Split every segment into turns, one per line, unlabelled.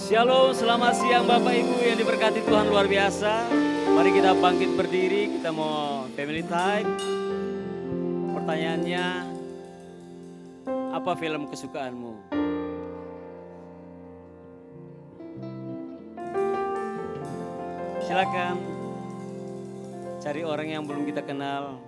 Shalom, selamat siang Bapak Ibu yang diberkati Tuhan luar biasa. Mari kita bangkit berdiri, kita mau family time. Pertanyaannya, apa film kesukaanmu? Silakan cari orang yang belum kita kenal.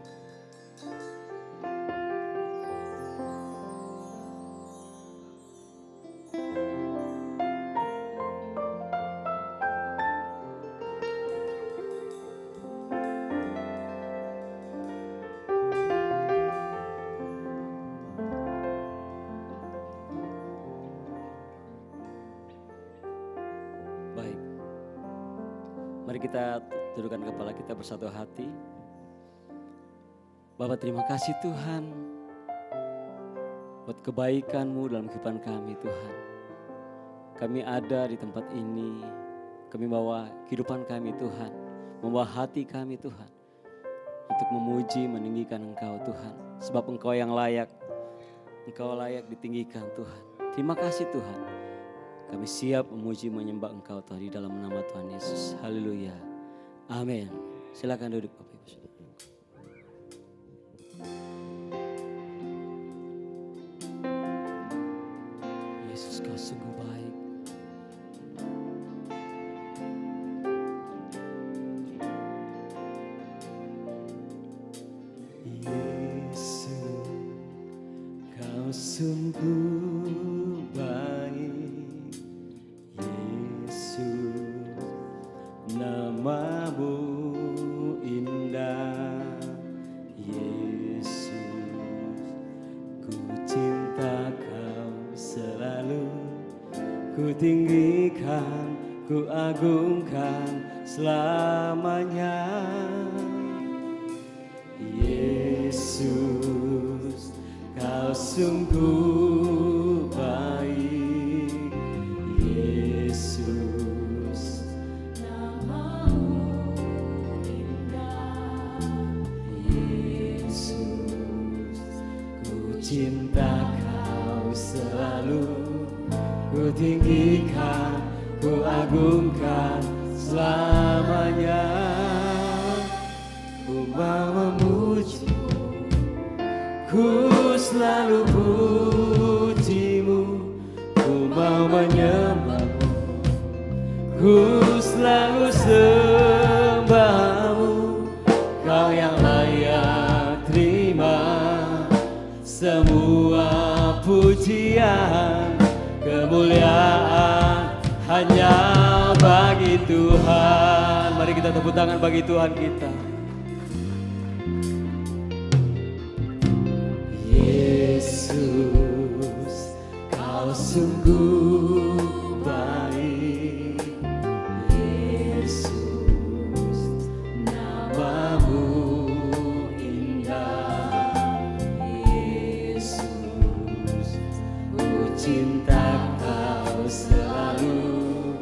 Mari kita tundukkan kepala kita bersatu hati. Bapak, terima kasih Tuhan buat kebaikan-Mu dalam kehidupan kami Tuhan. Kami ada di tempat ini, kami bawa kehidupan kami Tuhan, membawa hati kami Tuhan untuk memuji, meninggikan Engkau Tuhan. Sebab Engkau yang layak, Engkau layak ditinggikan Tuhan. Terima kasih Tuhan. Kami siap memuji menyembah Engkau Tuhan di dalam nama Tuhan Yesus. Haleluya. Amin. Silakan duduk Bapak Ibu. Yesus, Kau sungguh baik.
Yesus, Kau sungguh Namamu indah, Yesus, ku cinta Kau selalu, ku tinggikan, ku agungkan selamanya. Yesus, Kau sungguh baik, Yesus. Cinta Kau selalu, ku tinggikan, ku agungkan selamanya. Ku mau memuji-Mu, ku selalu puji-Mu, ku mau menyembah-Mu, ku selalu sembah-Mu. Kau yang layak terima semua pujian, kemuliaan hanya bagi Tuhan. Mari kita tepuk tangan bagi Tuhan kita. Yesus, Kau sungguh baik, Yesus, namamu cinta Kau selalu,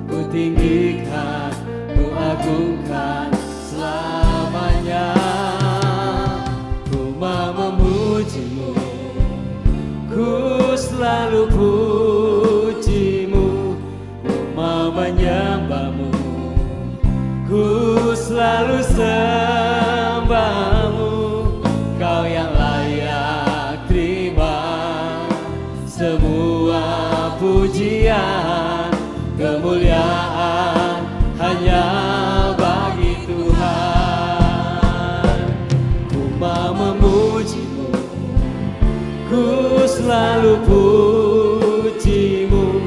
ku tinggikan, ku agungkan selamanya. Ku mau memuji-Mu, ku selalu puji-Mu, ku mau menyembah-Mu, ku selalu sembah-Mu. Kau yang layak terima semua pujian, kemuliaan hanya bagi Tuhan. Ku mau memuji-Mu, ku selalu puji-Mu,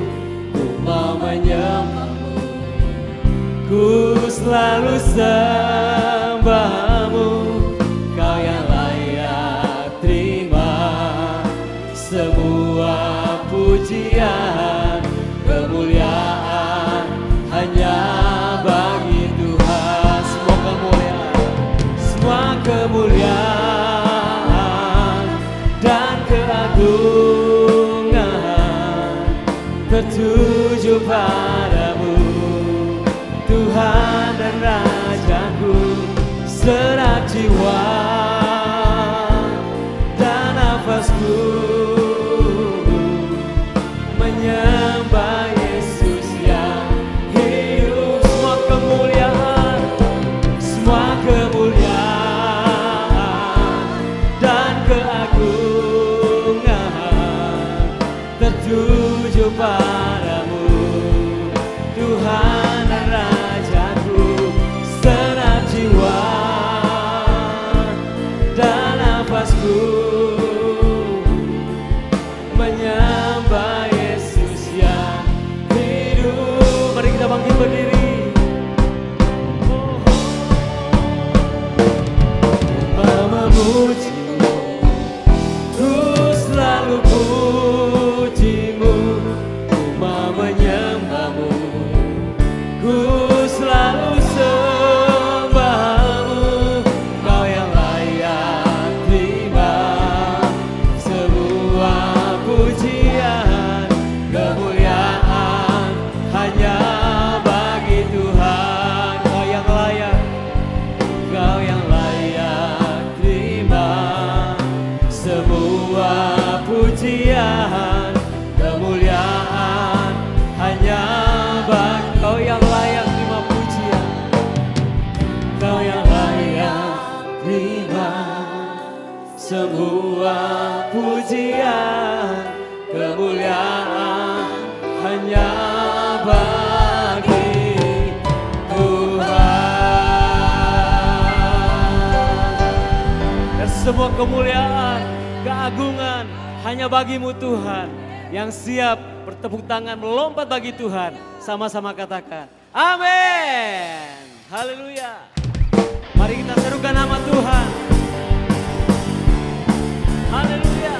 ku mau menyembah-Mu, ku selalu sembah-Mu. Kau yang layak terima semua pujian, kemuliaan hanya bagi Tuhan. Semua kemuliaan dan keagungan tertuju padamu, Tuhan dan Rajaku. Serak jiwa dan nafasku menyembah Yesus. hanya bagi Tuhan. Dan semua kemuliaan, keagungan hanya bagimu Tuhan. Yang siap bertepuk tangan melompat bagi Tuhan. Sama-sama katakan, amin. Haleluya. Mari kita serukan nama Tuhan. Haleluya.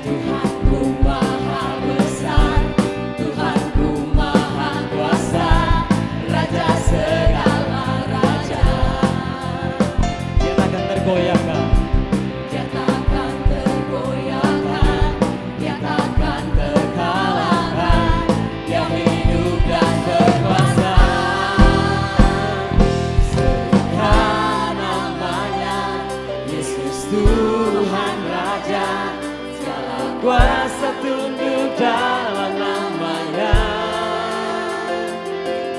Tuhanku maha besar, Tuhanku maha kuasa, Raja segala raja.
Dia takkan tergoyahkan.
Dia takkan tergoyahkan, Dia takkan terkalahkan, Dia hidup dan berkuasa. Serukan namanya, Yesus Tuhan Raja, segala
Kuasa tunduk dalam namanya.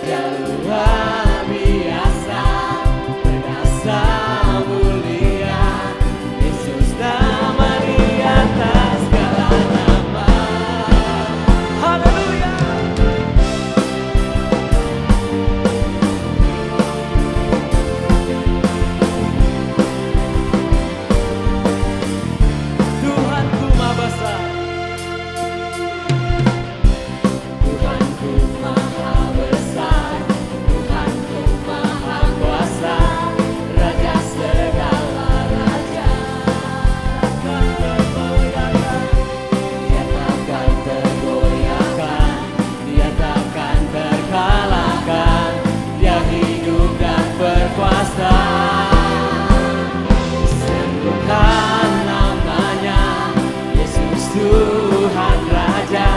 Dia luar biasa, perkasa mulia, Yesus nama di atas segala nama.
Haleluya. Tuhanku maha besar.
Tuhanku maha besar, Tuhanku maha kuasa, Raja segala raja. Dia takkan tergoyahkan, Dia takkan terkalahkan, Dia hidup dan berkuasa. Serukan namanya, Yesus Tuhan Raja,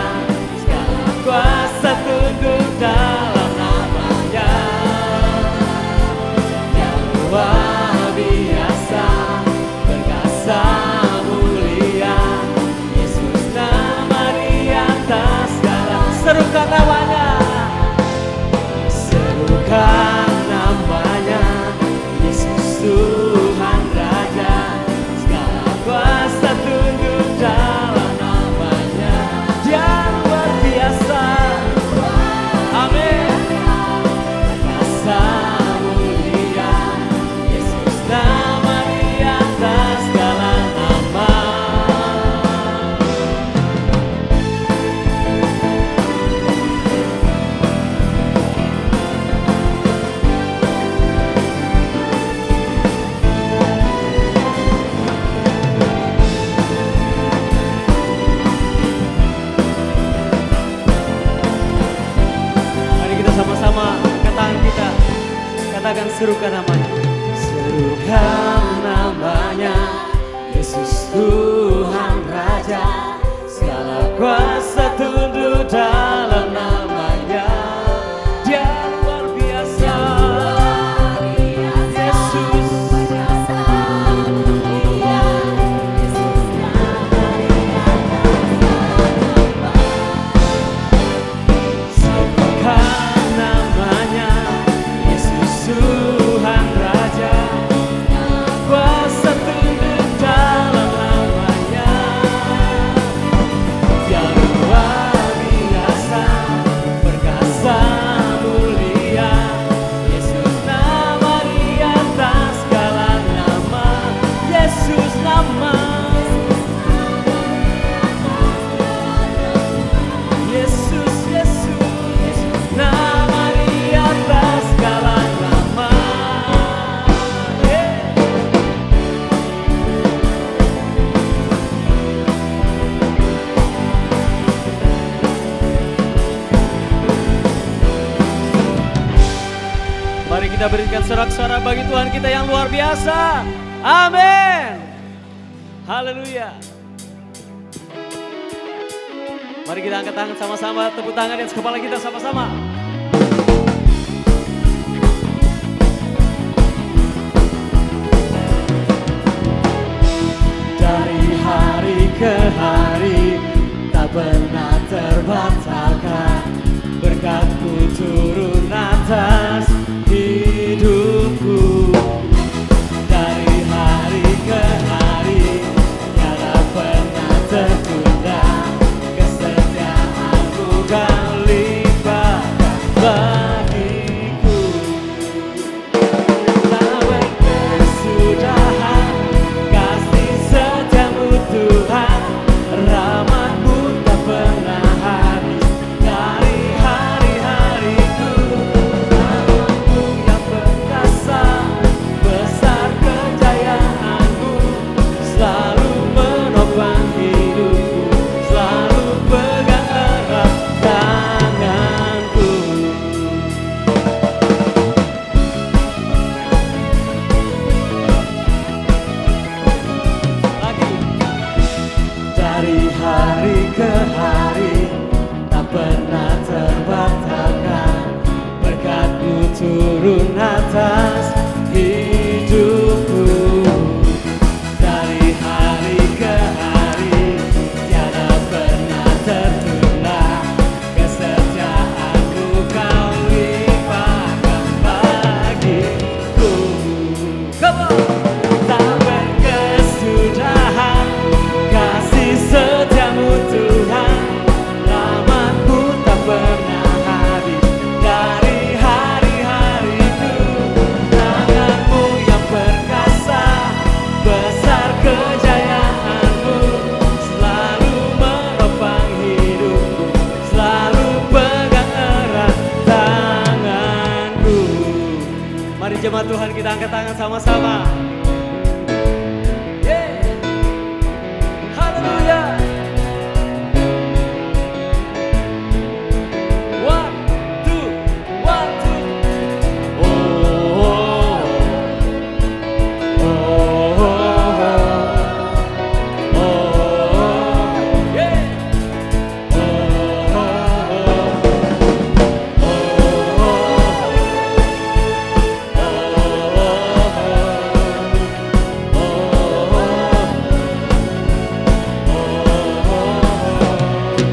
segala kuasa tunduk dalam namanya. Dia luar biasa, perkasa mulia, Yesus nama di atas segala.
Serukan namanya.
Serukan namanya, Yesus Tuhan Raja, segala kuasa tunduk dalam namanya.
Dia luar biasa. Amin.
Perkasa mulia, Yesus nama di atas segala nama.
Mari kita sama-sama angkat tangan kita. Katakan serukan namanya.
Serukan namanya, Yesus Tuhan Raja, segala kuasa tunduk dalam namanya.
Dia luar biasa.
Yesus perkasa mulia, Yesus nama di atas segala nama. Serukan namanya, Yesus Tuhan Raja, kuasa tunduk dalam namanya. Dia luar biasa, perkasa mulia, Yesus nama di atas segala nama. Yesus nama, Yesus, Yesus, nama di atas segala nama.
Mari kita berikan sorak-sorai bagi Tuhan kita yang luar biasa. Amin. Haleluya. Mari kita angkat tangan sama-sama, tepuk tangan di atas kepala kita sama-sama.
Dari hari ke hari tak pernah terbatalkan, berkat-Mu turun atas hidupku.
sama-sama. Yeah. Haleluya. One, two. Oh, oh, oh, oh, oh, oh, yeah.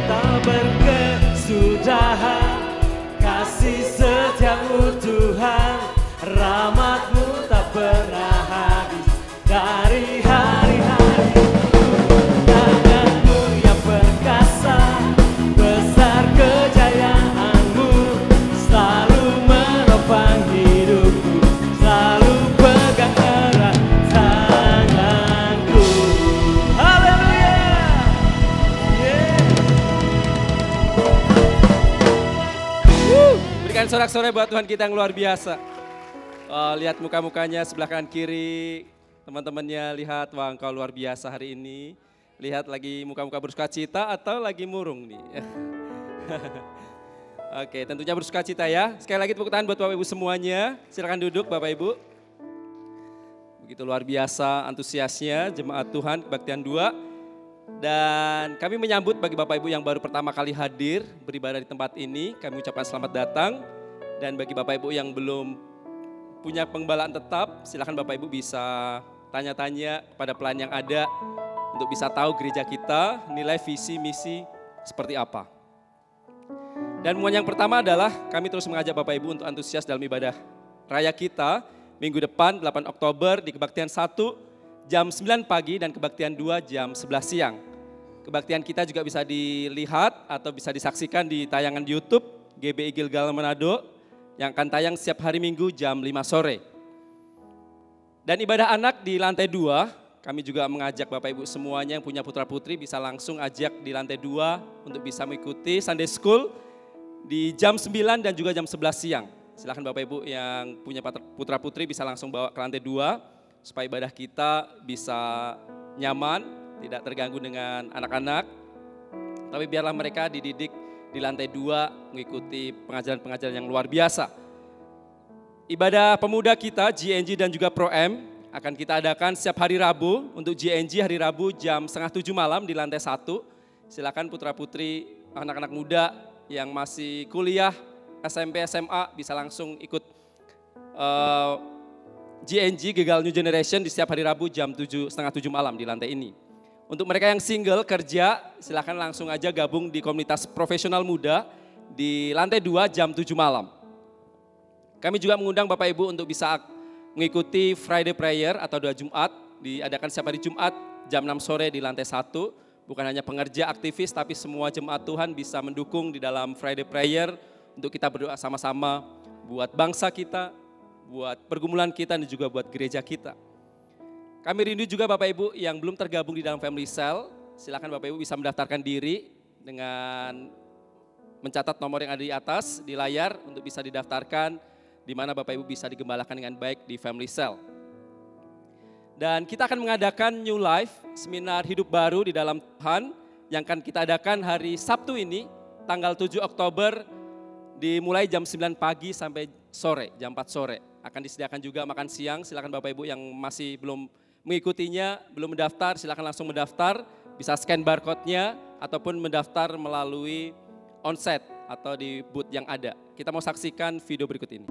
Tak berkesudahan, kasih setiamu Tuhan, rahmat-Mu tak pernah habis dari hari-hari. Tangan-Mu yang perkasa, besar kejayaan-Mu, selalu menopang hidupku, selalu pegang erat tanganku. Haleluya. Yeah.
Berikan sorak-sorai buat Tuhan kita yang luar biasa. Lihat muka-mukanya sebelah kanan kiri, teman-temannya lihat, wah engkau luar biasa hari ini. Lihat lagi muka-muka bersukacita atau lagi murung nih. Oke, tentunya bersukacita ya. Sekali lagi tepuk tangan buat Bapak Ibu semuanya. Silakan duduk Bapak Ibu. Begitu luar biasa antusiasnya jemaat Tuhan kebaktian 2. Dan kami menyambut bagi Bapak Ibu yang baru pertama kali hadir beribadah di tempat ini, kami ucapkan selamat datang. Dan bagi Bapak Ibu yang belum punya penggembalaan tetap, silakan Bapak Ibu bisa tanya-tanya kepada pelayan yang ada untuk bisa tahu gereja kita, nilai visi misi seperti apa. Dan yang pertama adalah kami terus mengajak Bapak Ibu untuk antusias dalam ibadah raya kita minggu depan 8 Oktober di kebaktian 1 jam 9 pagi dan kebaktian 2 jam 11 siang. Kebaktian kita juga bisa dilihat atau bisa disaksikan di tayangan di YouTube GBI Gilgal Manado yang akan tayang setiap hari Minggu jam 5 sore. Dan ibadah anak di lantai 2, kami juga mengajak Bapak Ibu semuanya yang punya putra-putri bisa langsung ajak di lantai 2 untuk bisa mengikuti Sunday School di jam 9 dan juga jam 11 siang. Silakan Bapak Ibu yang punya putra-putri bisa langsung bawa ke lantai 2 supaya ibadah kita bisa nyaman, tidak terganggu dengan anak-anak. Tapi biarlah mereka dididik di lantai 2 mengikuti pengajaran-pengajaran yang luar biasa. Ibadah pemuda kita GNG dan juga Pro-M akan kita adakan setiap hari Rabu. Untuk GNG hari Rabu jam 6:30 malam di lantai 1. Silakan putra-putri anak-anak muda yang masih kuliah, SMP, SMA bisa langsung ikut GNG Gilgal New Generation di setiap hari Rabu jam 6:30 malam di lantai ini. Untuk mereka yang single kerja, silakan langsung aja gabung di komunitas profesional muda di lantai 2 jam 7 malam. Kami juga mengundang Bapak Ibu untuk bisa mengikuti Friday Prayer atau doa Jumat, diadakan setiap hari Jumat jam 6 sore di lantai 1. Bukan hanya pengerja aktivis, tapi semua jemaat Tuhan bisa mendukung di dalam Friday Prayer untuk kita berdoa sama-sama buat bangsa kita, buat pergumulan kita, dan juga buat gereja kita. Kami rindu juga Bapak Ibu yang belum tergabung di dalam Family Cell, silakan Bapak Ibu bisa mendaftarkan diri dengan mencatat nomor yang ada di atas, di layar untuk bisa didaftarkan, di mana Bapak Ibu bisa digembalakan dengan baik di Family Cell. Dan kita akan mengadakan New Life, seminar hidup baru di dalam Tuhan, yang akan kita adakan hari Sabtu ini, tanggal 7 Oktober, dimulai jam 9 pagi sampai sore, jam 4 sore. Akan disediakan juga makan siang, silakan Bapak Ibu yang masih belum mengikutinya, belum mendaftar, silakan langsung mendaftar, bisa scan barcode-nya, ataupun mendaftar melalui onsite atau di booth yang ada. Kita mau saksikan video berikut ini.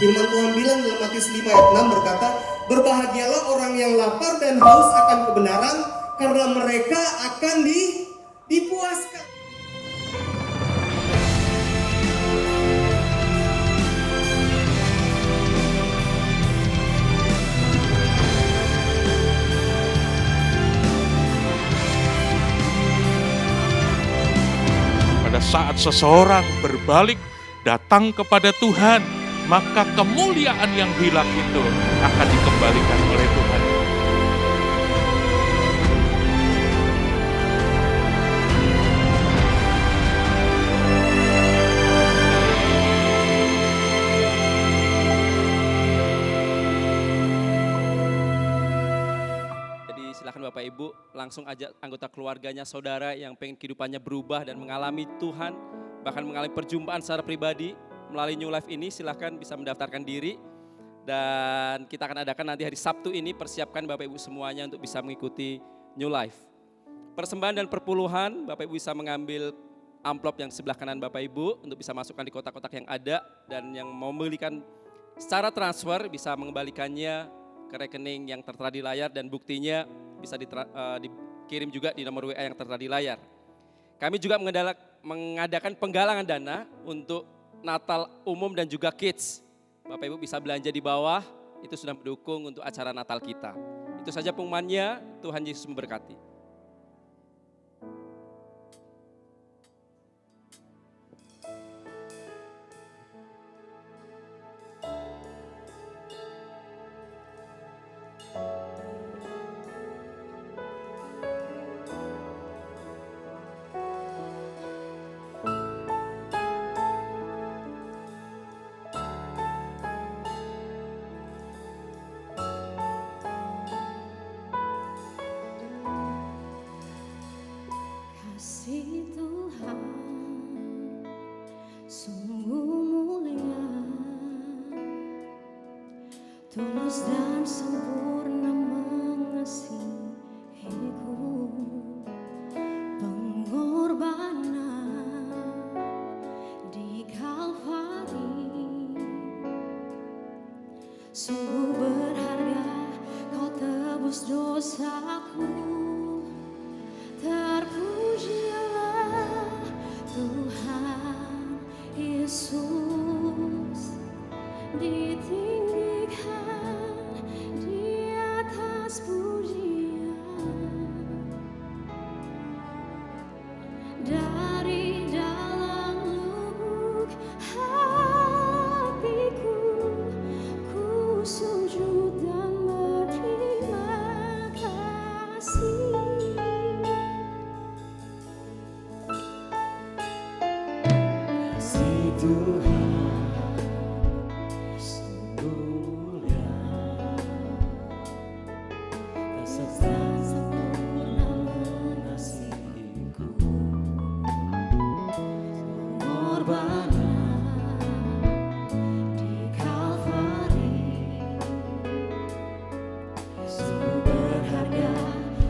Firman Tuhan bilang dalam Matius 5 ayat 6 berkata, berbahagialah orang yang lapar dan haus akan kebenaran, karena mereka akan dipuaskan.
Pada saat seseorang berbalik datang kepada Tuhan, maka kemuliaan yang hilang itu akan dikembalikan oleh Tuhan.
Silakan Bapak Ibu langsung ajak anggota keluarganya, saudara yang pengen kehidupannya berubah dan mengalami Tuhan, bahkan mengalami perjumpaan secara pribadi melalui New Life ini. Silakan bisa mendaftarkan diri dan kita akan adakan nanti hari Sabtu ini. Persiapkan Bapak Ibu semuanya untuk bisa mengikuti New Life. Persembahan dan perpuluhan, Bapak Ibu bisa mengambil amplop yang sebelah kanan Bapak Ibu untuk bisa masukkan di kotak-kotak yang ada, dan yang mau membelikan secara transfer bisa mengembalikannya ke rekening yang tertera di layar, dan buktinya bisa dikirim juga di nomor WA yang tertera di layar. Kami juga mengadakan penggalangan dana untuk Natal umum dan juga kids. Bapak Ibu bisa belanja di bawah, itu sudah mendukung untuk acara Natal kita. Itu saja pengumumannya, Tuhan Yesus memberkati.
Kasih Tuhan sungguh mulia, tulus dan sempurna mengasihiku. Pengorbanan di Kalvari sungguh berharga, kau tebus dosaku. Terpujilah Tuhan Yesus, ditinggikan di atas pujian. Dari dalam lubuk hatiku, ku sujud dan berterima kasih.
Tuhan sungguh mulia, tak sempurna mengasihiku. Pengorbanan di Kalvari sungguh berharga,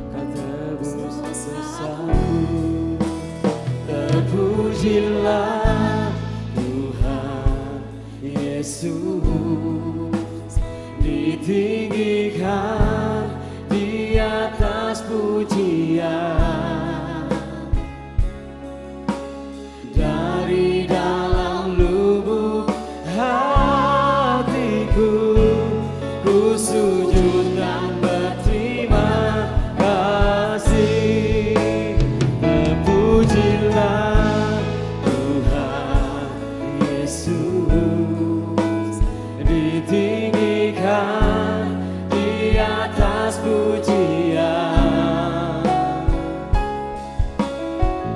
kau tebus dosaku. Terpujilah Yesus, ditinggikan di atas pujian. Dari dalam lubuk hatiku, ku sujud dan berterima kasih. Terpujilah Tuhan Yesus, ditinggikan di atas pujian.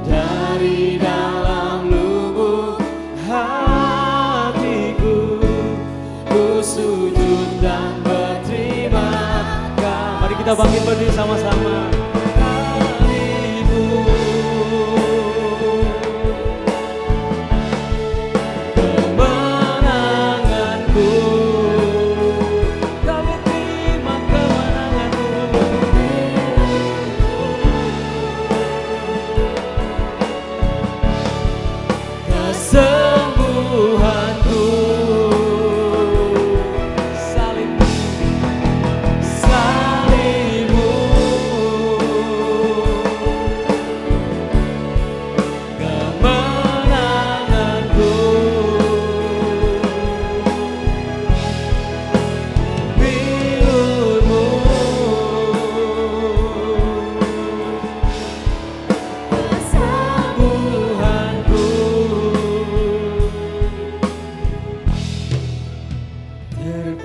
Dari dalam lubuk hatiku, ku sujud dan berterima kasih.
Mari kita bangkit berdiri sama-sama.
Kesembuhanku, salibmu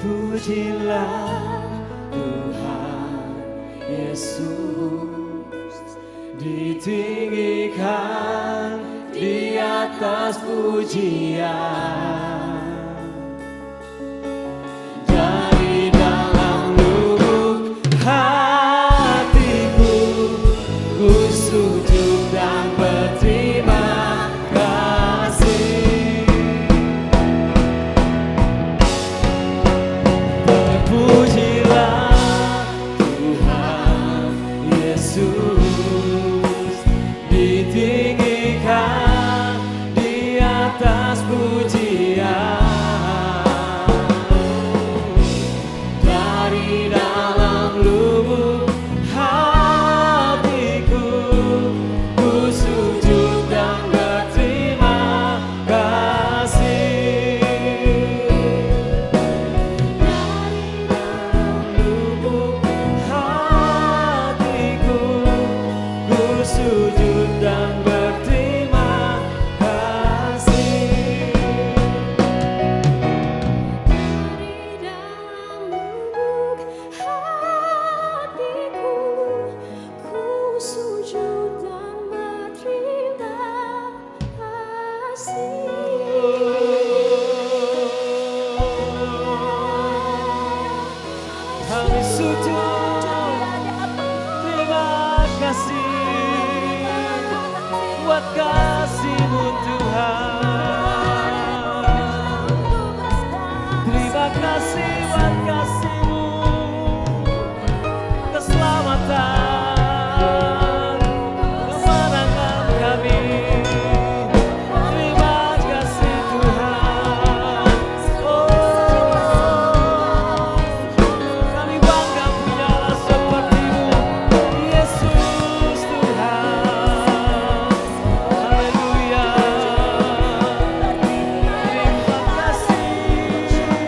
Terpujilah Tuhan Yesus, ditinggikan di atas pujian. Dari dalam lubuk hatiku, ku sujud dan berterima kasih. Terpujilah Tuhan Yesus, ditinggikan di atas pujian. Dari dalam lubuk hatiku, ku sujud dan berterima kasih. Dari dalam lubuk hatiku, ku sujud dan berterima kasih.
Dari dalam lubuk hatiku, ku sujud dan berterima kasih.
Kami sujud, terima kasih buat kasih-Mu Tuhan. Terima kasih buat kasih-Mu, keselamatan, kemenangan kami. Terima kasih Tuhan. Kami bangga punyalah seperti-Mu, Yesus Tuhan. Haleluya. Terima kasih, Yesus.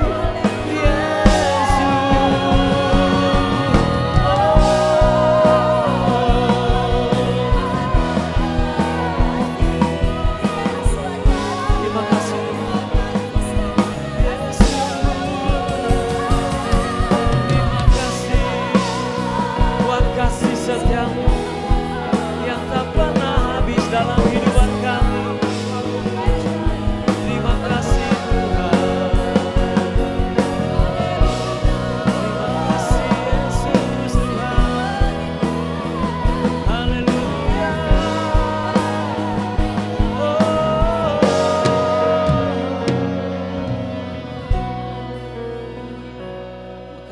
Terima kasih Tuhan. Yesus. Terima kasih buat kasih setiamu yang tak pernah habis dalam kehidupan kami. Terima kasih Tuhan. Terima kasih Yesus Tuhan. Haleluya. Terima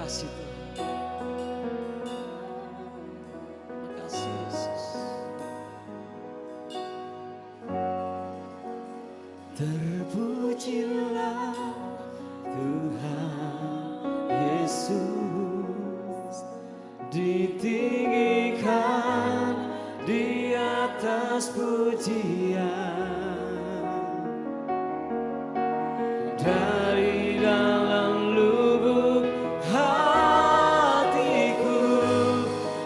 kasih Tuhan. Terima kasih Yesus. Terpujilah Tuhan Yesus, ditinggikan di atas pujian. Dari dalam lubuk hatiku,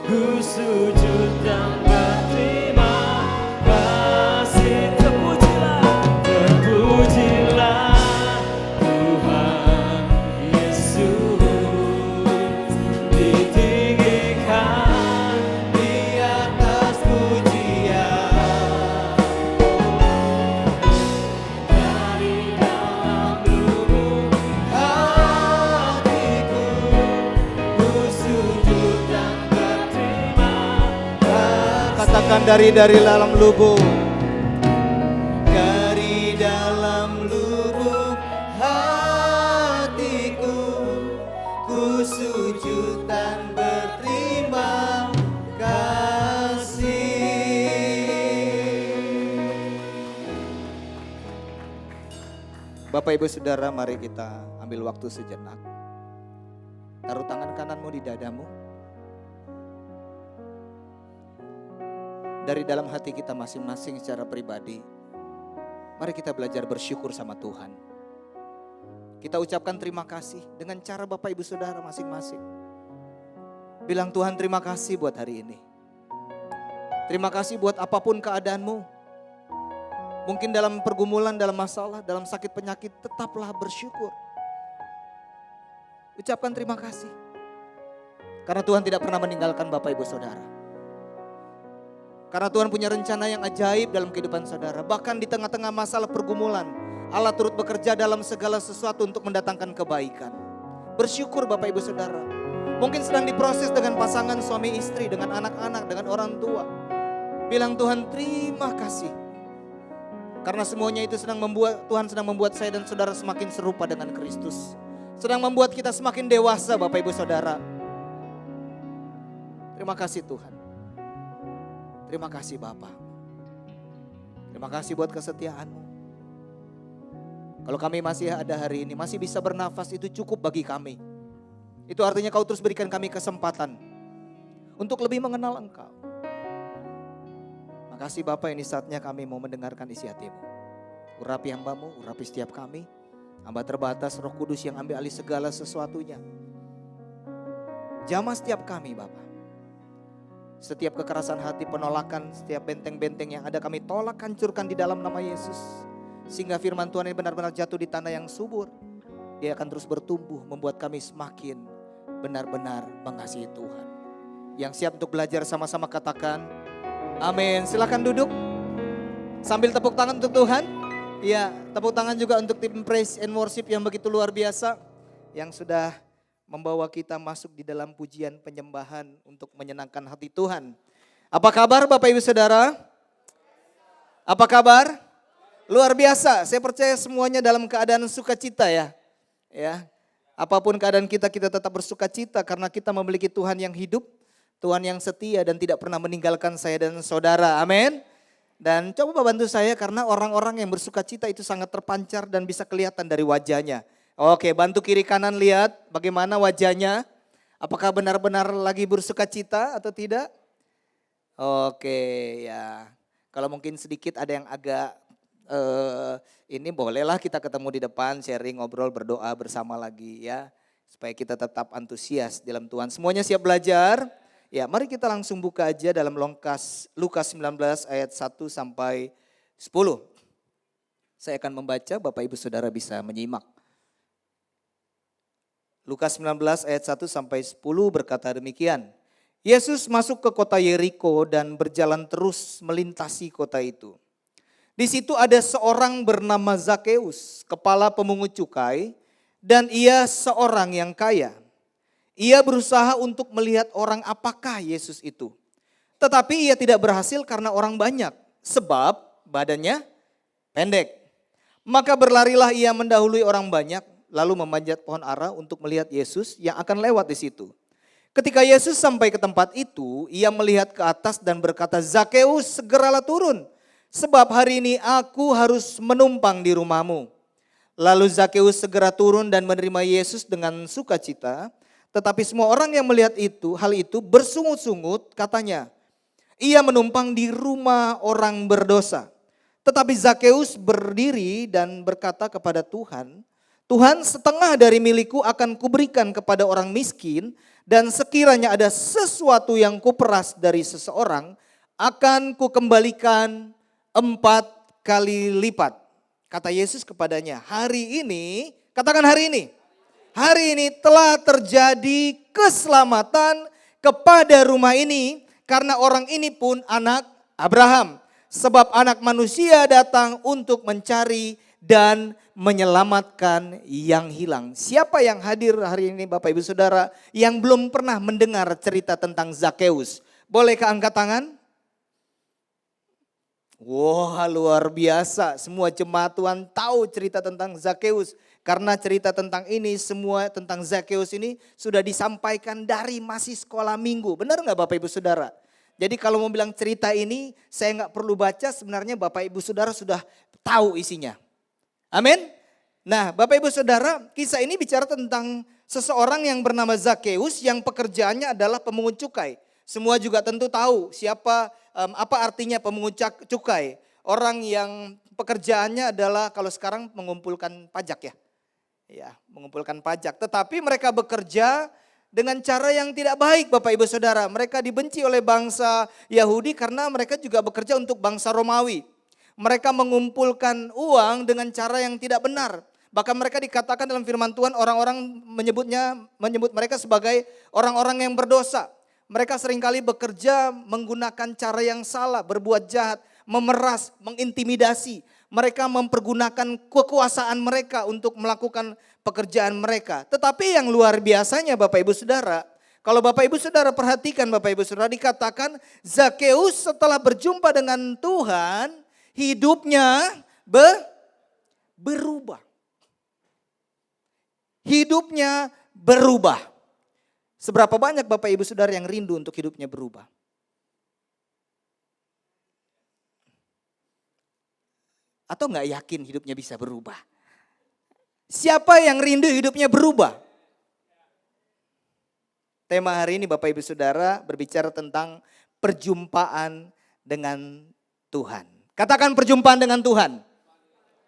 ku sujud dan berterima kasih. Terpujilah Tuhan Yesus, ditinggikan di atas pujian. Dari dalam lubuk hatiku, ku sujud dan berterima kasih.
Katakan dari dalam lubuk. Dari dalam lubuk hatiku, ku sujud dan berterima kasih. Bapak Ibu Saudara, mari kita ambil waktu sejenak. Taruh tangan kananmu di dadamu. Dari dalam hati kita masing-masing secara pribadi, mari kita belajar bersyukur sama Tuhan. Kita ucapkan terima kasih dengan cara Bapak Ibu Saudara masing-masing. Bilang, Tuhan terima kasih buat hari ini. Terima kasih buat apapun keadaanmu. Mungkin dalam pergumulan, dalam masalah, dalam sakit penyakit, tetaplah bersyukur. Ucapkan terima kasih. Karena Tuhan tidak pernah meninggalkan Bapak Ibu Saudara. Karena Tuhan punya rencana yang ajaib dalam kehidupan saudara. Bahkan di tengah-tengah masalah pergumulan, Allah turut bekerja dalam segala sesuatu untuk mendatangkan kebaikan. Bersyukur Bapak Ibu Saudara. Mungkin sedang diproses dengan pasangan suami istri, dengan anak-anak, dengan orang tua. Bilang Tuhan terima kasih. Karena semuanya itu Tuhan sedang membuat saya dan saudara semakin serupa dengan Kristus. Sedang membuat kita semakin dewasa Bapak Ibu Saudara. Terima kasih Tuhan. Terima kasih Bapa. Terima kasih buat kesetiaan-Mu. Kalau kami masih ada hari ini, masih bisa bernafas, itu cukup bagi kami. Itu artinya Kau terus berikan kami kesempatan untuk lebih mengenal Engkau. Makasih Bapa, ini saatnya kami mau mendengarkan isi hati-Mu. Urapi hamba-Mu, urapi setiap kami. Hamba terbatas, Roh Kudus yang ambil alih segala sesuatunya. Jamah setiap kami Bapa. Setiap kekerasan hati, penolakan, setiap benteng-benteng yang ada kami tolak, hancurkan di dalam nama Yesus. Sehingga firman Tuhan ini benar-benar jatuh di tanah yang subur. Dia akan terus bertumbuh, membuat kami semakin benar-benar mengasihi Tuhan. Yang siap untuk belajar sama-sama katakan, amin. Silakan duduk. Sambil tepuk tangan untuk Tuhan. Ya, tepuk tangan juga untuk tim praise and worship yang begitu luar biasa. Yang sudah membawa kita masuk di dalam pujian penyembahan untuk menyenangkan hati Tuhan. Apa kabar Bapak Ibu Saudara? Apa kabar? Luar biasa, saya percaya semuanya dalam keadaan sukacita ya. Ya, apapun keadaan kita tetap bersukacita karena kita memiliki Tuhan yang hidup, Tuhan yang setia dan tidak pernah meninggalkan saya dan saudara. Amin. Dan coba bantu saya karena orang-orang yang bersukacita itu sangat terpancar dan bisa kelihatan dari wajahnya. Oke, bantu kiri kanan lihat bagaimana wajahnya. Apakah benar-benar lagi bersukacita atau tidak? Oke, ya. Kalau mungkin sedikit ada yang agak ini bolehlah kita ketemu di depan, sharing, ngobrol, berdoa bersama lagi ya. Supaya kita tetap antusias dalam Tuhan. Semuanya siap belajar? Ya, mari kita langsung buka aja dalam Lukas 19 ayat 1 sampai 10. Saya akan membaca, Bapak Ibu Saudara bisa menyimak. Lukas 19 ayat 1 sampai 10 berkata demikian. Yesus masuk ke kota Yeriko dan berjalan terus melintasi kota itu. Di situ ada seorang bernama Zakeus, kepala pemungut cukai, dan ia seorang yang kaya. Ia berusaha untuk melihat orang apakah Yesus itu. Tetapi ia tidak berhasil karena orang banyak, sebab badannya pendek. Maka berlarilah ia mendahului orang banyak, lalu memanjat pohon ara untuk melihat Yesus yang akan lewat di situ. Ketika Yesus sampai ke tempat itu, ia melihat ke atas dan berkata, Zakeus, segeralah turun. Sebab hari ini aku harus menumpang di rumahmu. Lalu Zakeus segera turun dan menerima Yesus dengan sukacita. Tetapi semua orang yang melihat hal itu bersungut-sungut katanya. Ia menumpang di rumah orang berdosa. Tetapi Zakeus berdiri dan berkata kepada Tuhan, Tuhan, setengah dari milikku akan kuberikan kepada orang miskin. Dan sekiranya ada sesuatu yang kuperas dari seseorang, akan kukembalikan 4 kali lipat. Kata Yesus kepadanya, hari ini, katakan hari ini telah terjadi keselamatan kepada rumah ini karena orang ini pun anak Abraham. Sebab anak manusia datang untuk mencari dan menyelamatkan yang hilang. Siapa yang hadir hari ini Bapak Ibu Saudara yang belum pernah mendengar cerita tentang Zakeus? Bolehkah angkat tangan? Wah, luar biasa, semua jemaat Tuhan tahu cerita tentang Zakeus. Karena cerita tentang ini, semua tentang Zakeus ini sudah disampaikan dari masih sekolah minggu. Benar nggak Bapak Ibu Saudara? Jadi kalau mau bilang cerita ini saya nggak perlu baca, sebenarnya Bapak Ibu Saudara sudah tahu isinya. Amin. Nah Bapak Ibu Saudara, kisah ini bicara tentang seseorang yang bernama Zakeus yang pekerjaannya adalah pemungut cukai. Semua juga tentu tahu apa artinya pemungut cukai. Orang yang pekerjaannya adalah kalau sekarang mengumpulkan pajak ya. Ya, mengumpulkan pajak. Tetapi mereka bekerja dengan cara yang tidak baik Bapak Ibu Saudara. Mereka dibenci oleh bangsa Yahudi karena mereka juga bekerja untuk bangsa Romawi. Mereka mengumpulkan uang dengan cara yang tidak benar. Bahkan mereka dikatakan dalam firman Tuhan orang-orang menyebut mereka sebagai orang-orang yang berdosa. Mereka seringkali bekerja menggunakan cara yang salah, berbuat jahat, memeras, mengintimidasi. Mereka mempergunakan kekuasaan mereka untuk melakukan pekerjaan mereka. Tetapi yang luar biasanya Bapak Ibu Saudara, kalau Bapak Ibu Saudara perhatikan Bapak Ibu Saudara, dikatakan Zakheus setelah berjumpa dengan Tuhan, hidupnya berubah. Hidupnya berubah. Seberapa banyak Bapak Ibu Saudara yang rindu untuk hidupnya berubah? Atau nggak yakin hidupnya bisa berubah? Siapa yang rindu hidupnya berubah? Tema hari ini Bapak Ibu Saudara berbicara tentang perjumpaan dengan Tuhan. Katakan perjumpaan dengan Tuhan.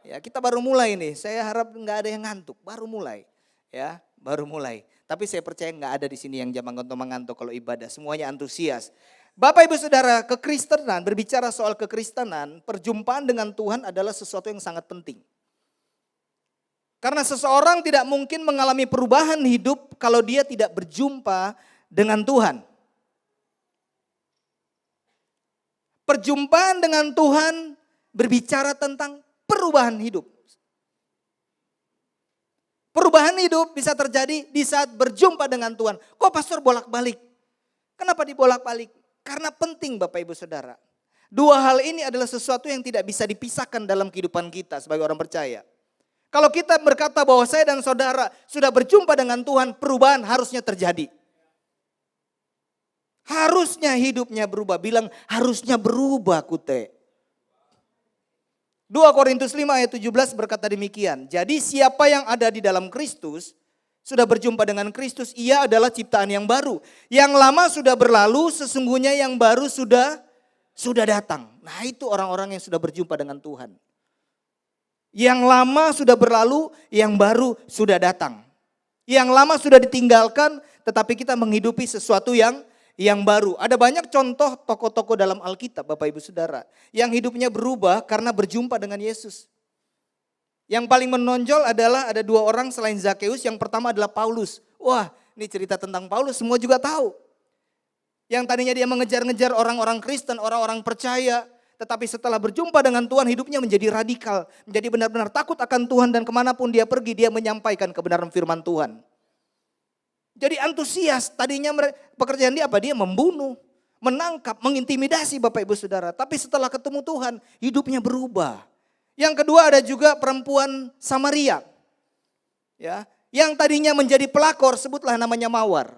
Ya, kita baru mulai nih. Saya harap nggak ada yang ngantuk. Baru mulai. Ya, baru mulai. Tapi saya percaya nggak ada di sini yang zaman ngantuk kalau ibadah. Semuanya antusias. Bapak Ibu Saudara, kekristenan, berbicara soal kekristenan, perjumpaan dengan Tuhan adalah sesuatu yang sangat penting. Karena seseorang tidak mungkin mengalami perubahan hidup kalau dia tidak berjumpa dengan Tuhan. Perjumpaan dengan Tuhan berbicara tentang perubahan hidup. Perubahan hidup bisa terjadi di saat berjumpa dengan Tuhan. Kok pastor bolak-balik? Kenapa dibolak-balik? Karena penting Bapak Ibu Saudara. Dua hal ini adalah sesuatu yang tidak bisa dipisahkan dalam kehidupan kita sebagai orang percaya. Kalau kita berkata bahwa saya dan saudara sudah berjumpa dengan Tuhan, perubahan harusnya terjadi. Harusnya hidupnya berubah. Bilang harusnya berubah kute. 2 Korintus 5 ayat 17 berkata demikian. Jadi siapa yang ada di dalam Kristus, sudah berjumpa dengan Kristus, ia adalah ciptaan yang baru. Yang lama sudah berlalu, sesungguhnya yang baru sudah datang. Nah itu orang-orang yang sudah berjumpa dengan Tuhan. Yang lama sudah berlalu, yang baru sudah datang. Yang lama sudah ditinggalkan, tetapi kita menghidupi sesuatu yang baru. Ada banyak contoh tokoh-tokoh dalam Alkitab Bapak Ibu Saudara. Yang hidupnya berubah karena berjumpa dengan Yesus. Yang paling menonjol adalah ada 2 orang selain Zakheus. Yang pertama adalah Paulus. Wah ini cerita tentang Paulus semua juga tahu. Yang tadinya dia mengejar-ngejar orang-orang Kristen, orang-orang percaya. Tetapi setelah berjumpa dengan Tuhan hidupnya menjadi radikal. Menjadi benar-benar takut akan Tuhan dan kemanapun dia pergi dia menyampaikan kebenaran firman Tuhan. Jadi antusias, tadinya pekerjaan dia apa? Dia membunuh, menangkap, mengintimidasi Bapak Ibu Saudara. Tapi setelah ketemu Tuhan, hidupnya berubah. Yang kedua ada juga perempuan Samaria. Ya, yang tadinya menjadi pelakor, sebutlah namanya Mawar.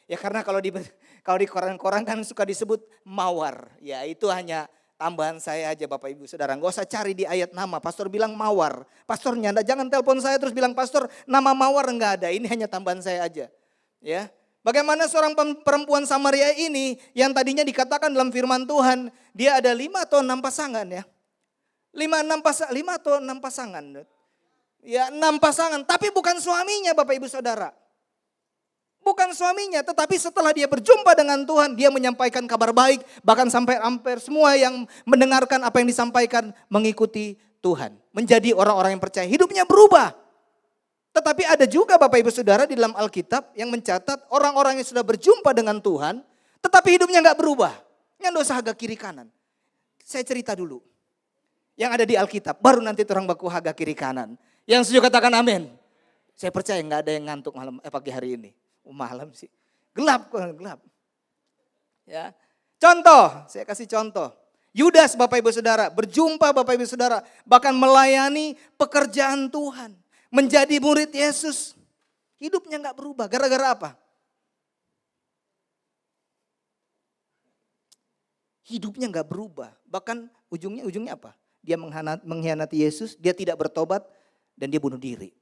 Ya karena kalau di koran-koran kan suka disebut Mawar. Ya itu hanya tambahan saya aja Bapak Ibu Saudara. Gak usah cari di ayat nama. Pastor bilang Mawar. Pastornya jangan telepon saya terus bilang pastor nama Mawar enggak ada. Ini hanya tambahan saya aja. Ya. Bagaimana seorang perempuan Samaria ini yang tadinya dikatakan dalam firman Tuhan. Dia ada 5 atau 6 pasangan ya. 5 atau 6 pasangan. Ya 6 pasangan. Tapi bukan suaminya Bapak Ibu Saudara. Bukan suaminya, tetapi setelah dia berjumpa dengan Tuhan, dia menyampaikan kabar baik, bahkan sampai hampir semua yang mendengarkan apa yang disampaikan mengikuti Tuhan. Menjadi orang-orang yang percaya, hidupnya berubah. Tetapi ada juga Bapak Ibu Saudara di dalam Alkitab yang mencatat orang-orang yang sudah berjumpa dengan Tuhan, tetapi hidupnya gak berubah. Yang dosa agak kiri kanan. Saya cerita dulu. Yang ada di Alkitab, baru nanti orang baku haga kiri kanan. Yang setuju katakan amin. Saya percaya gak ada yang ngantuk pagi hari ini. Malam sih. Gelap kok, gelap. Ya. Contoh, saya kasih contoh. Yudas Bapak Ibu Saudara, berjumpa Bapak Ibu Saudara, bahkan melayani pekerjaan Tuhan. Menjadi murid Yesus. Hidupnya gak berubah, gara-gara apa? Hidupnya gak berubah, bahkan ujungnya apa? Dia mengkhianati Yesus, dia tidak bertobat, dan dia bunuh diri.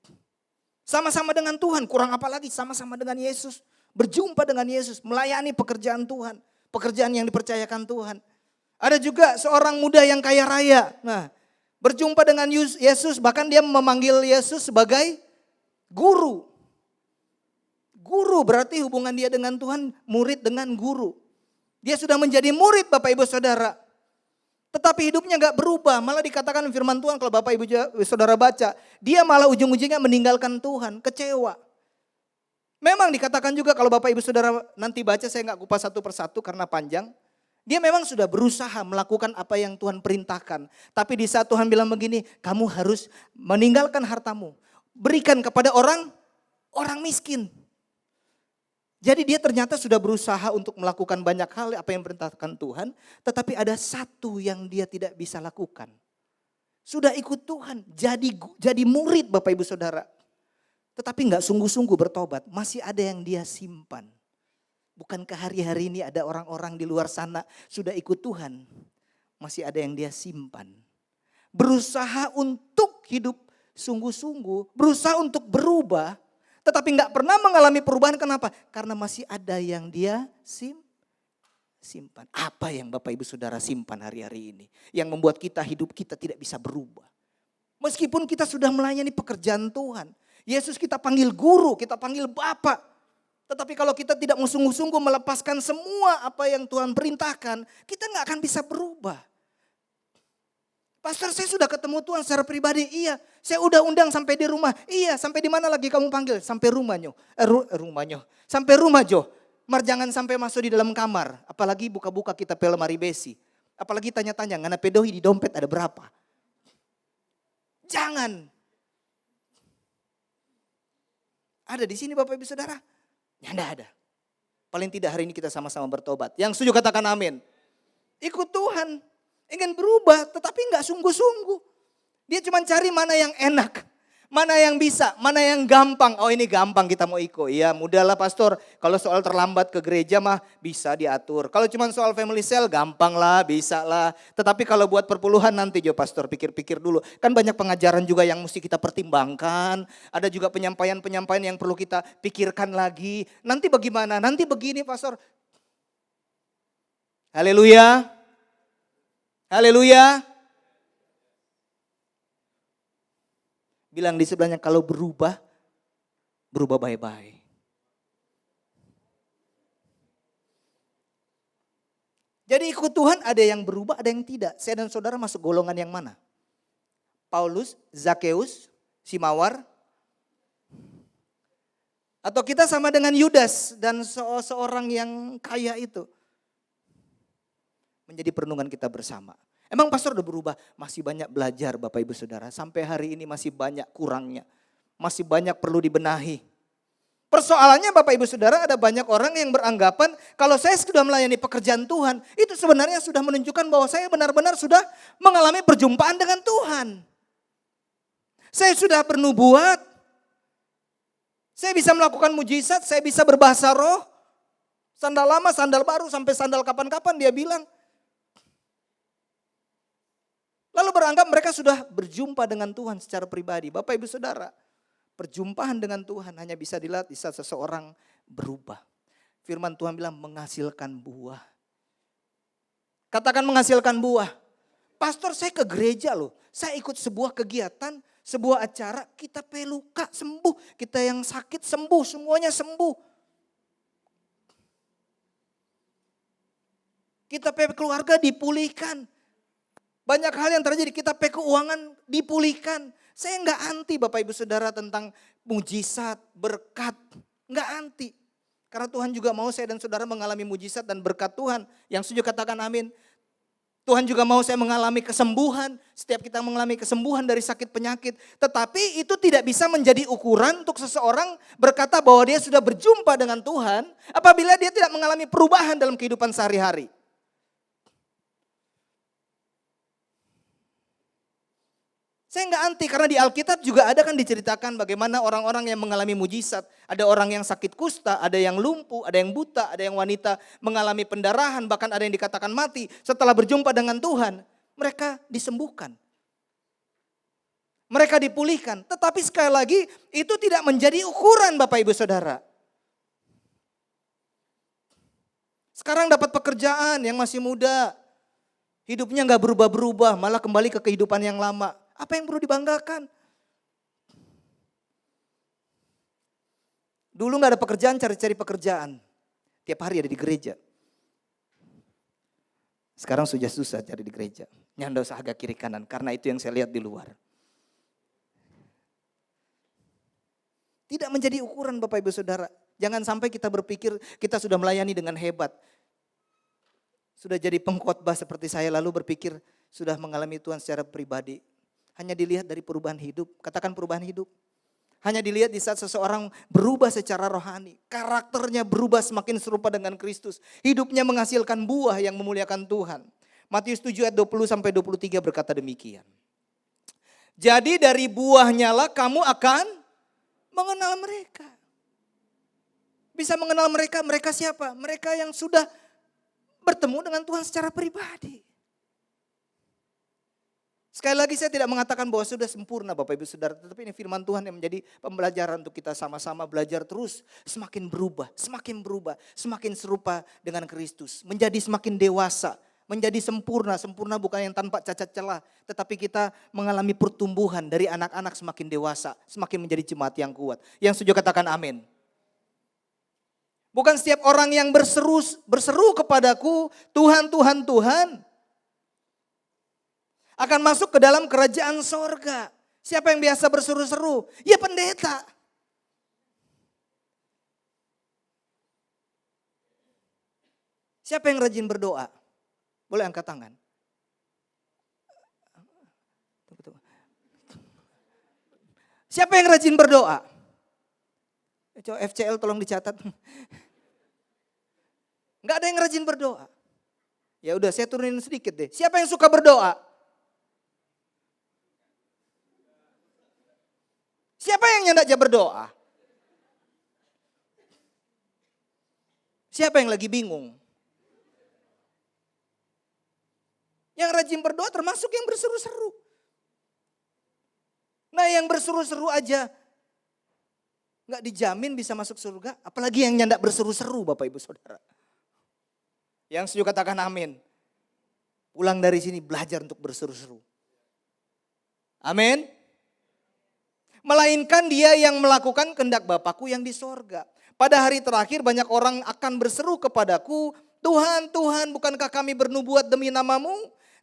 Sama-sama dengan Tuhan, kurang apa lagi sama-sama dengan Yesus. Berjumpa dengan Yesus, melayani pekerjaan Tuhan. Pekerjaan yang dipercayakan Tuhan. Ada juga seorang muda yang kaya raya. Nah, berjumpa dengan Yesus, bahkan dia memanggil Yesus sebagai guru. Guru berarti hubungan dia dengan Tuhan, murid dengan guru. Dia sudah menjadi murid Bapak Ibu Saudara. Tetapi hidupnya gak berubah. Malah dikatakan firman Tuhan kalau Bapak Ibu Saudara baca. Dia malah ujung-ujungnya meninggalkan Tuhan, kecewa. Memang dikatakan juga kalau Bapak Ibu Saudara nanti baca, saya gak kupas satu persatu karena panjang. Dia memang sudah berusaha melakukan apa yang Tuhan perintahkan. Tapi di saat Tuhan bilang begini, kamu harus meninggalkan hartamu. Berikan kepada orang miskin. Jadi dia ternyata sudah berusaha untuk melakukan banyak hal apa yang diperintahkan Tuhan. Tetapi ada satu yang dia tidak bisa lakukan. Sudah ikut Tuhan, jadi murid Bapak Ibu Saudara. Tetapi gak sungguh-sungguh bertobat, masih ada yang dia simpan. Bukankah hari-hari ini ada orang-orang di luar sana sudah ikut Tuhan. Masih ada yang dia simpan. Berusaha untuk hidup sungguh-sungguh, berusaha untuk berubah. Tetapi gak pernah mengalami perubahan, kenapa? Karena masih ada yang dia simpan. Apa yang Bapak Ibu Saudara simpan hari-hari ini? Yang membuat hidup kita tidak bisa berubah. Meskipun kita sudah melayani pekerjaan Tuhan. Yesus kita panggil guru, kita panggil Bapak. Tetapi kalau kita tidak mau sungguh-sungguh melepaskan semua apa yang Tuhan perintahkan, kita gak akan bisa berubah. Pastor, saya sudah ketemu Tuhan secara pribadi. Iya, saya udah undang sampai di rumah. Iya, sampai di mana lagi kamu panggil? Sampai rumahnya. Sampai rumah Jo. Mar jangan sampai masuk di dalam kamar. Apalagi buka-buka kita pe lemari besi. Apalagi tanya-tanya, ngana pedohi di dompet ada berapa? Jangan. Ada di sini Bapak Ibu Saudara? Ya enggak ada. Paling tidak hari ini kita sama-sama bertobat. Yang setuju katakan amin. Ikut Tuhan. Ingin berubah tetapi enggak sungguh-sungguh. Dia cuma cari mana yang enak. Mana yang bisa, mana yang gampang. Oh ini gampang kita mau ikut. Ya mudahlah pastor. Kalau soal terlambat ke gereja mah bisa diatur. Kalau cuma soal family cell gampang lah, bisa lah. Tetapi kalau buat perpuluhan nanti jo pastor pikir-pikir dulu. Kan banyak pengajaran juga yang mesti kita pertimbangkan. Ada juga penyampaian-penyampaian yang perlu kita pikirkan lagi. Nanti bagaimana? Nanti begini pastor. Haleluya. Haleluya. Bilang di sebelahnya kalau berubah baik-baik. Jadi ikut Tuhan ada yang berubah, ada yang tidak. Saya dan saudara masuk golongan yang mana? Paulus, Zakeus, si Mawar? Atau kita sama dengan Yudas dan seorang yang kaya itu? Menjadi perenungan kita bersama. Emang pastor udah berubah? Masih banyak belajar Bapak Ibu Saudara. Sampai hari ini masih banyak kurangnya. Masih banyak perlu dibenahi. Persoalannya Bapak Ibu Saudara ada banyak orang yang beranggapan kalau saya sudah melayani pekerjaan Tuhan. Itu sebenarnya sudah menunjukkan bahwa saya benar-benar sudah mengalami perjumpaan dengan Tuhan. Saya sudah bernubuat. Saya bisa melakukan mujizat, saya bisa berbahasa roh. Sandal lama, sandal baru, sampai sandal kapan-kapan dia bilang. Lalu beranggap mereka sudah berjumpa dengan Tuhan secara pribadi. Bapak Ibu Saudara, perjumpaan dengan Tuhan hanya bisa dilihat di saat seseorang berubah. Firman Tuhan bilang menghasilkan buah. Katakan menghasilkan buah. Pastor saya ke gereja loh, saya ikut sebuah kegiatan, sebuah acara, kita peluka sembuh. Kita yang sakit sembuh, semuanya sembuh. Kita keluarga dipulihkan. Banyak hal yang terjadi, kita keuangan dipulihkan. Saya enggak anti Bapak Ibu Saudara tentang mujizat, berkat. Enggak anti. Karena Tuhan juga mau saya dan saudara mengalami mujizat dan berkat Tuhan. Yang setuju katakan amin. Tuhan juga mau saya mengalami kesembuhan. Setiap kita mengalami kesembuhan dari sakit penyakit. Tetapi itu tidak bisa menjadi ukuran untuk seseorang berkata bahwa dia sudah berjumpa dengan Tuhan. Apabila dia tidak mengalami perubahan dalam kehidupan sehari-hari. Saya enggak anti karena di Alkitab juga ada kan diceritakan bagaimana orang-orang yang mengalami mujizat. Ada orang yang sakit kusta, ada yang lumpuh, ada yang buta, ada yang wanita mengalami pendarahan, bahkan ada yang dikatakan mati. Setelah berjumpa dengan Tuhan, mereka disembuhkan. Mereka dipulihkan. Tetapi sekali lagi itu tidak menjadi ukuran Bapak Ibu Saudara. Sekarang dapat pekerjaan yang masih muda. Hidupnya enggak berubah-berubah, malah kembali ke kehidupan yang lama. Apa yang perlu dibanggakan? Dulu gak ada pekerjaan, cari-cari pekerjaan. Tiap hari ada di gereja. Sekarang sudah susah cari di gereja. Nyandos agak kiri kanan, karena itu yang saya lihat di luar. Tidak menjadi ukuran Bapak Ibu Saudara. Jangan sampai kita berpikir kita sudah melayani dengan hebat. Sudah jadi pengkhotbah seperti saya lalu berpikir sudah mengalami Tuhan secara pribadi. Hanya dilihat dari perubahan hidup. Katakan perubahan hidup. Hanya dilihat di saat seseorang berubah secara rohani. Karakternya berubah semakin serupa dengan Kristus. Hidupnya menghasilkan buah yang memuliakan Tuhan. Matius 7 ayat 20 sampai 23 berkata demikian. Jadi dari buahnya lah kamu akan mengenal mereka. Bisa mengenal mereka, mereka siapa? Mereka yang sudah bertemu dengan Tuhan secara pribadi. Sekali lagi saya tidak mengatakan bahwa sudah sempurna Bapak Ibu Saudara. Tetapi ini firman Tuhan yang menjadi pembelajaran untuk kita sama-sama belajar terus. Semakin berubah, semakin serupa dengan Kristus. Menjadi semakin dewasa, menjadi sempurna. Sempurna bukan yang tanpa cacat celah. Tetapi kita mengalami pertumbuhan dari anak-anak semakin dewasa. Semakin menjadi jemaat yang kuat. Yang setuju katakan amin. Bukan setiap orang yang berseru kepadaku, Tuhan, Tuhan, Tuhan, akan masuk ke dalam kerajaan sorga. Siapa yang biasa berseru-seru? Ya pendeta. Siapa yang rajin berdoa? Boleh angkat tangan. Siapa yang rajin berdoa? Coba FCL tolong dicatat. Enggak ada yang rajin berdoa. Ya udah saya turunin sedikit deh. Siapa yang suka berdoa? Siapa yang nyandak aja berdoa? Siapa yang lagi bingung? Yang rajin berdoa termasuk yang berseru-seru. Nah yang berseru-seru aja nggak dijamin bisa masuk surga. Apalagi yang nyandak berseru-seru Bapak Ibu Saudara. Yang setuju katakan amin. Pulang dari sini belajar untuk berseru-seru. Amin. Melainkan dia yang melakukan kehendak Bapakku yang di sorga. Pada hari terakhir banyak orang akan berseru kepadaku, Tuhan, Tuhan, bukankah kami bernubuat demi namamu?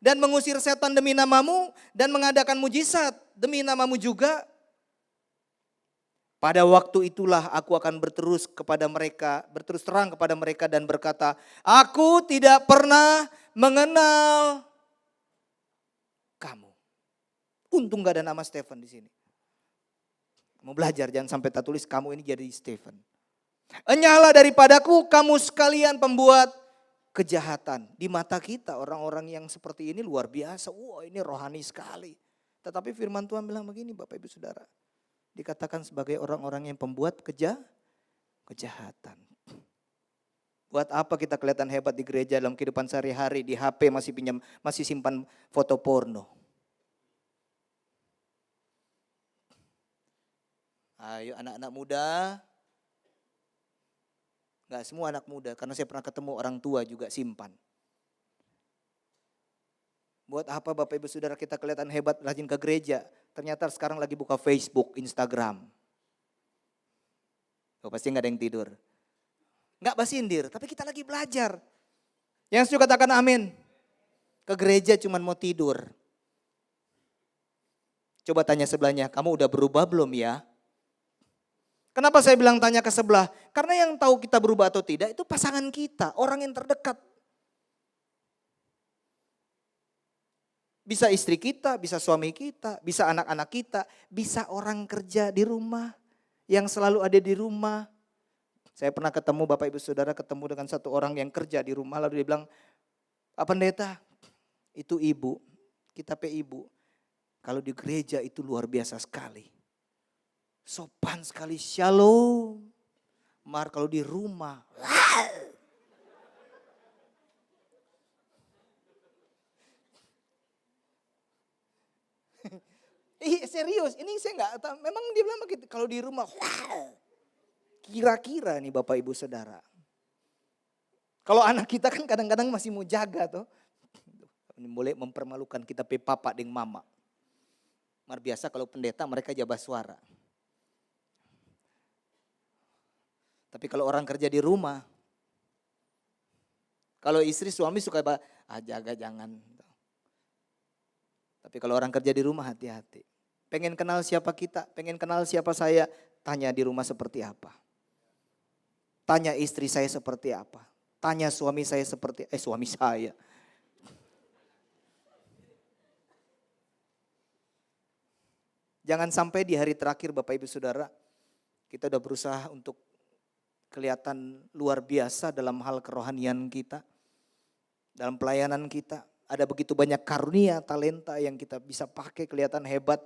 Dan mengusir setan demi namamu? Dan mengadakan mujizat demi namamu juga? Pada waktu itulah aku akan berterus terang kepada mereka dan berkata, aku tidak pernah mengenal kamu. Untung gak ada nama Stephen di sini. Mau belajar jangan sampai tak tulis kamu ini jadi Stephen. Enyahlah daripadaku kamu sekalian pembuat kejahatan. Di mata kita orang-orang yang seperti ini luar biasa. Wah ini rohani sekali. Tetapi firman Tuhan bilang begini Bapak Ibu Saudara. Dikatakan sebagai orang-orang yang pembuat kejahatan. Buat apa kita kelihatan hebat di gereja dalam kehidupan sehari-hari. Di HP masih simpan foto porno. Ayo anak-anak muda. Enggak semua anak muda karena saya pernah ketemu orang tua juga simpan. Buat apa Bapak Ibu Saudara kita kelihatan hebat rajin ke gereja. Ternyata sekarang lagi buka Facebook, Instagram. Oh, pasti enggak ada yang tidur. Enggak basindir tapi kita lagi belajar. Yang setuju katakan amin. Ke gereja cuma mau tidur. Coba tanya sebelahnya, kamu udah berubah belum ya? Kenapa saya bilang tanya ke sebelah? Karena yang tahu kita berubah atau tidak itu pasangan kita, orang yang terdekat. Bisa istri kita, bisa suami kita, bisa anak-anak kita, bisa orang kerja di rumah, yang selalu ada di rumah. Saya pernah ketemu Bapak Ibu Saudara ketemu dengan satu orang yang kerja di rumah lalu dia bilang, Pak Pendeta itu ibu, kita ibu. Kalau di gereja itu luar biasa sekali. Sopan sekali, shalom. Mar kalau di rumah. Serius, ini saya enggak, memang dia bilang begitu. Kalau di rumah, kira-kira nih Bapak Ibu Saudara. Kalau anak kita kan kadang-kadang masih mau jaga tuh. Ini boleh mempermalukan kita papa dengan mama. Mar biasa kalau pendeta mereka jabat suara. Tapi kalau orang kerja di rumah, Kalau istri suami suka jaga jangan. Tapi kalau orang kerja di rumah hati-hati. Pengen kenal siapa kita, pengen kenal siapa saya, tanya di rumah seperti apa. Tanya istri saya seperti apa. Tanya suami saya suami saya. Jangan sampai di hari terakhir Bapak Ibu Saudara, kita udah berusaha untuk kelihatan luar biasa dalam hal kerohanian kita. Dalam pelayanan kita, ada begitu banyak karunia, talenta yang kita bisa pakai kelihatan hebat.